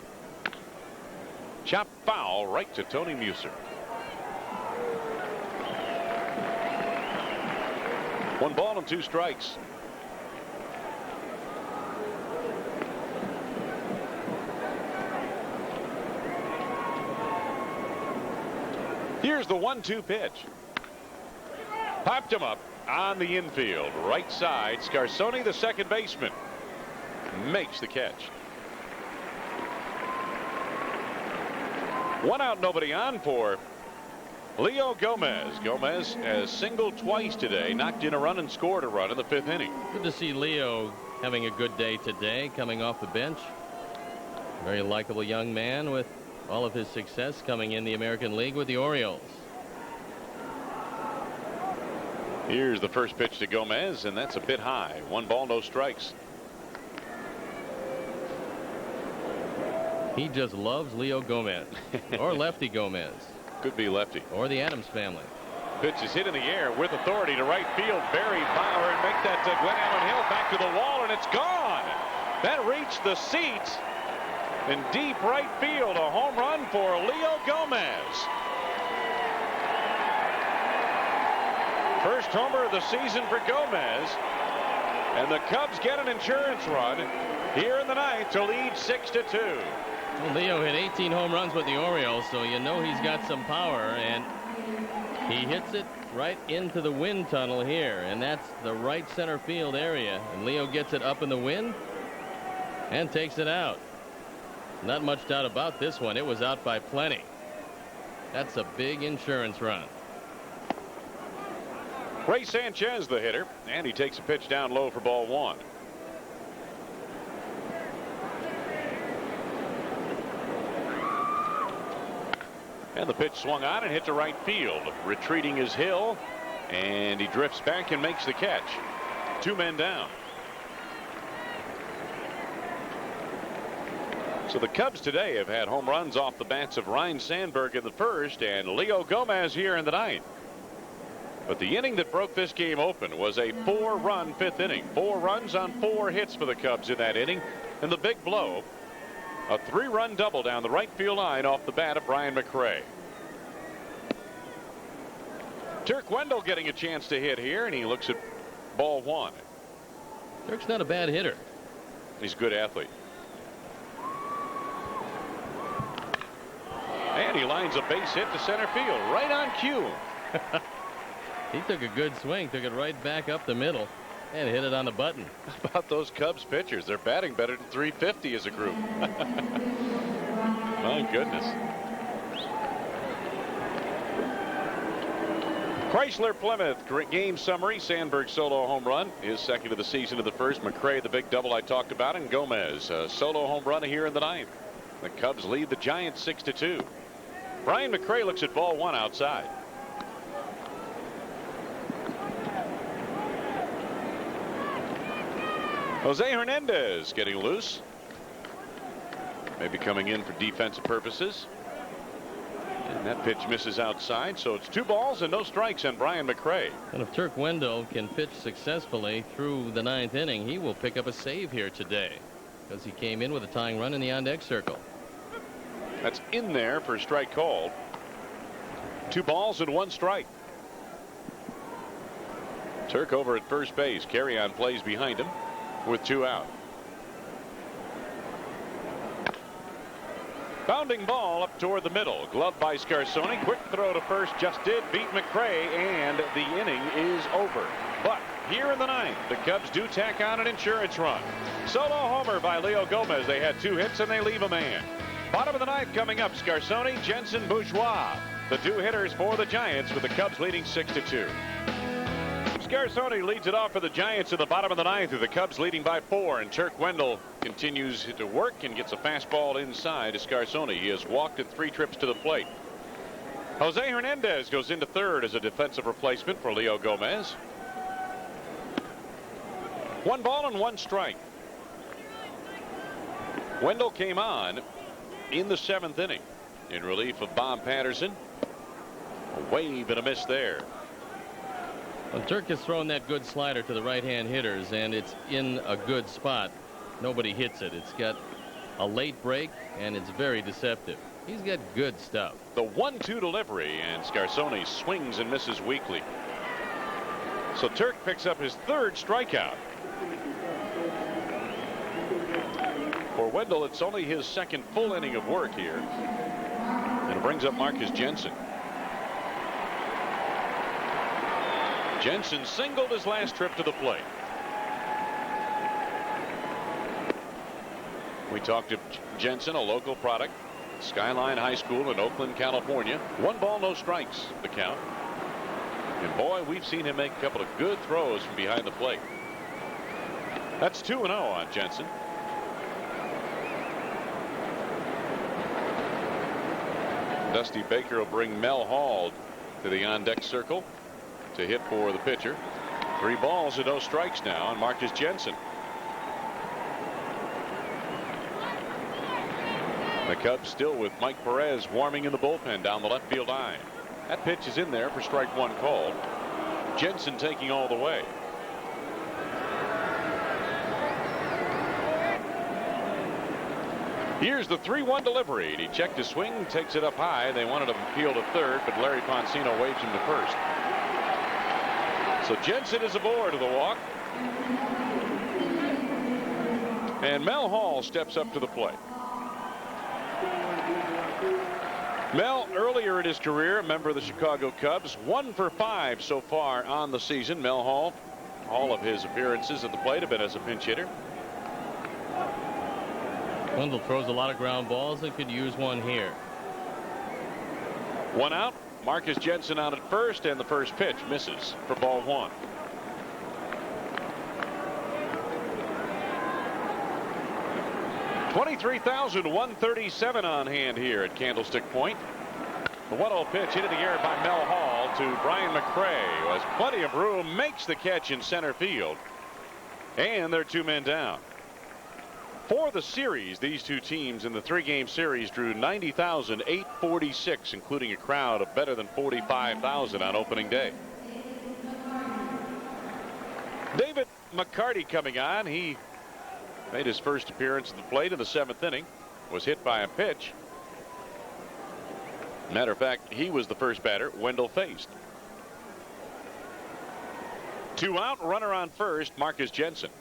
Chop foul right to Tony Muser. 1 ball and 2 strikes. Here's the 1-2 pitch. Popped him up on the infield, right side. Scarsoni, the second baseman, makes the catch. 1 out, nobody on for Leo Gomez. Gomez has singled twice today, knocked in a run and scored a run in the 5th inning. Good to see Leo having a good day today, coming off the bench. Very likable young man with all of his success coming in the American League with the Orioles. Here's the first pitch to Gomez, and that's a bit high. 1 ball, no strikes. He just loves Leo Gomez, or Lefty Gomez. Could be lefty. Or the Adams family. Pitch is hit in the air with authority to right field. Barry Bauer, and make that to Glenn Allen Hill, back to the wall, and it's gone. That reached the seats in deep right field. A home run for Leo Gomez. First homer of the season for Gomez, and the Cubs get an insurance run here in the 9th to lead 6-2. Well, Leo hit 18 home runs with the Orioles, so you know he's got some power, and he hits it right into the wind tunnel here, and that's the right center field area, and Leo gets it up in the wind and takes it out. Not much doubt about this one. It was out by plenty. That's a big insurance run. Ray Sanchez, the hitter, and he takes a pitch down low for ball 1. And the pitch swung on and hit to right field. Retreating is Hill, and he drifts back and makes the catch. 2 men down. So the Cubs today have had home runs off the bats of Ryne Sandberg in the 1st and Leo Gomez here in the 9th. But the inning that broke this game open was a 4-run 5th inning. 4 runs on 4 hits for the Cubs in that inning. And the big blow A 3-run double down the right field line off the bat of Bryan Mccray. Turk Wendell getting a chance to hit here, and he looks at ball 1. Turk's not a bad hitter. He's a good athlete. And he lines a base hit to center field, right on cue. He took a good swing, took it right back up the middle, and hit it on the button. How about those Cubs pitchers? They're batting better than 350 as a group. My goodness. Chrysler Plymouth game summary. Sandberg solo home run, his second of the season of the first. Mccray the big double I talked about, and Gomez solo home run here in the 9th. The Cubs lead the Giants 6-2. Bryan Mccray looks at ball 1 outside. Jose Hernandez getting loose. Maybe coming in for defensive purposes. And that pitch misses outside, so it's 2 balls and no strikes on Bryan Mccray. And if Turk Wendell can pitch successfully through the 9th inning, he will pick up a save here today, because he came in with a tying run in the on-deck circle. That's in there for a strike called. 2 balls and 1 strike. Turk over at first base. Carry-on plays behind him with 2 out. Bounding ball up toward the middle. Gloved by Scarsoni. Quick throw to first. Just did beat Mccray, and the inning is over. But here in the 9th, the Cubs do tack on an insurance run. Solo homer by Leo Gomez. They had 2 hits, and they leave a man. Bottom of the 9th coming up. Scarsoni, Jensen, Bourgeois. The 2 hitters for the Giants, with the Cubs leading 6-2. Scarsoni leads it off for the Giants in the bottom of the 9th, with the Cubs leading by 4, and Turk Wendell continues to work and gets a fastball inside to Scarsoni. He has walked in 3 trips to the plate. Jose Hernandez goes into 3rd as a defensive replacement for Leo Gomez. 1 ball and 1 strike. Wendell came on in the 7th inning in relief of Bob Patterson. A wave and a miss there. Well, Turk has thrown that good slider to the right-hand hitters, and it's in a good spot. Nobody hits it. It's got a late break, and it's very deceptive. He's got good stuff. The 1-2 delivery, and Scarsoni swings and misses weakly. So Turk picks up his 3rd strikeout. For Wendell, it's only his 2nd full inning of work here. And it brings up Marcus Jensen. Jensen singled his last trip to the plate. We talked to Jensen, a local product, Skyline High School in Oakland, California. 1 ball, no strikes, the count. And boy, we've seen him make a couple of good throws from behind the plate. That's 2-0 on Jensen. Dusty Baker will bring Mel Hall to the on-deck circle to hit for the pitcher. 3 balls and no strikes now on Marcus Jensen. The Cubs still with Mike Perez warming in the bullpen down the left field line. That pitch is in there for strike 1 called. Jensen taking all the way. Here's the 3-1 delivery. He checked his swing, takes it up high. They wanted him peeled to 3rd, but Larry Poncino waves him to 1st. So Jensen is aboard of the walk. And Mel Hall steps up to the plate. Mel, earlier in his career, a member of the Chicago Cubs, 1 for 5 so far on the season. Mel Hall, all of his appearances at the plate have been as a pinch hitter. Wendell throws a lot of ground balls and could use one here. 1 out. Marcus Jensen out at first, and the first pitch misses for ball 1. $23,137 on hand here at Candlestick Point. The 1-0 pitch hit in the air by Mel Hall to Bryan Mccray, who has plenty of room, makes the catch in center field, and they're 2 men down. For the series, these 2 teams in the 3-game series drew 90,846, including a crowd of better than 45,000 on opening day. David Mccarty coming on. He made his first appearance at the plate in the 7th inning. was hit by a pitch. Matter of fact, he was the first batter Wendell faced. 2 out, runner on first, Marcus Jensen.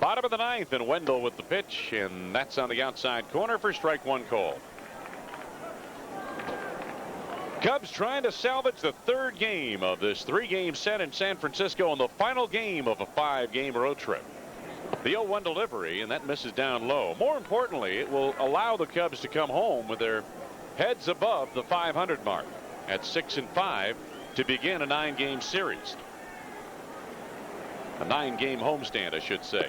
Bottom of the 9th, and Wendell with the pitch, and that's on the outside corner for strike 1 call. Cubs trying to salvage the 3rd game of this 3-game set in San Francisco and the final game of a 5-game road trip. The 0-1 delivery, and that misses down low. More importantly, it will allow the Cubs to come home with their heads above the 500 mark at 6-5 to begin a 9-game series. A 9-game homestand, I should say.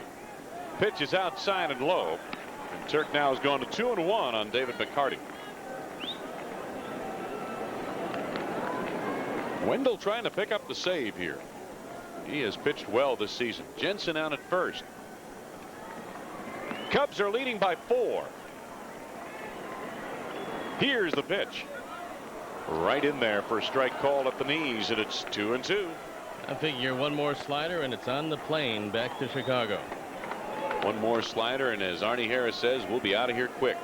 Pitch is outside and low, and Turk now has gone to 2-1 on David Mccarty. Wendell trying to pick up the save here. He has pitched well this season. Jensen out at first. Cubs are leading by 4. Here's the pitch. Right in there for a strike called at the knees, and it's 2-2. I figure one more slider and it's on the plane back to Chicago. One more slider, and as Arnie Harris says, we'll be out of here quick.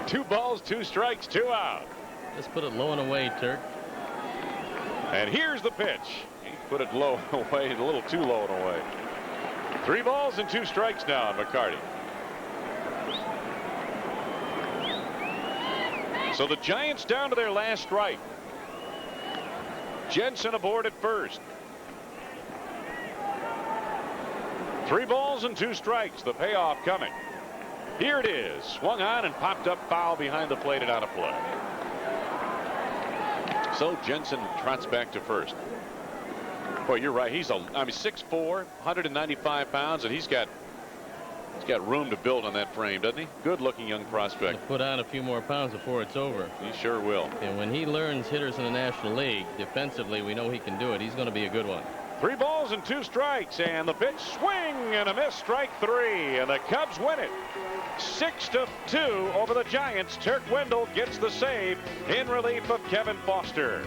2 balls, 2 strikes, 2 out. Just put it low and away, Turk. And here's the pitch. He put it low and away, a little too low and away. 3 balls and 2 strikes now on McCarty. So the Giants down to their last strike. Jensen aboard at first. 3 balls and 2 strikes. The payoff coming. Here it is. Swung on and popped up foul behind the plate and out of play. So Jensen trots back to first. Boy, you're right. He's 6'4", 195 pounds, and he's got room to build on that frame, doesn't he? Good-looking young prospect. He'll put on a few more pounds before it's over. He sure will. And when he learns hitters in the National League, defensively, we know he can do it. He's going to be a good one. 3 balls and 2 strikes, and the pitch, swing and a miss, strike 3, and the Cubs win it 6-2 over the Giants. Turk Wendell gets the save in relief of Kevin Foster.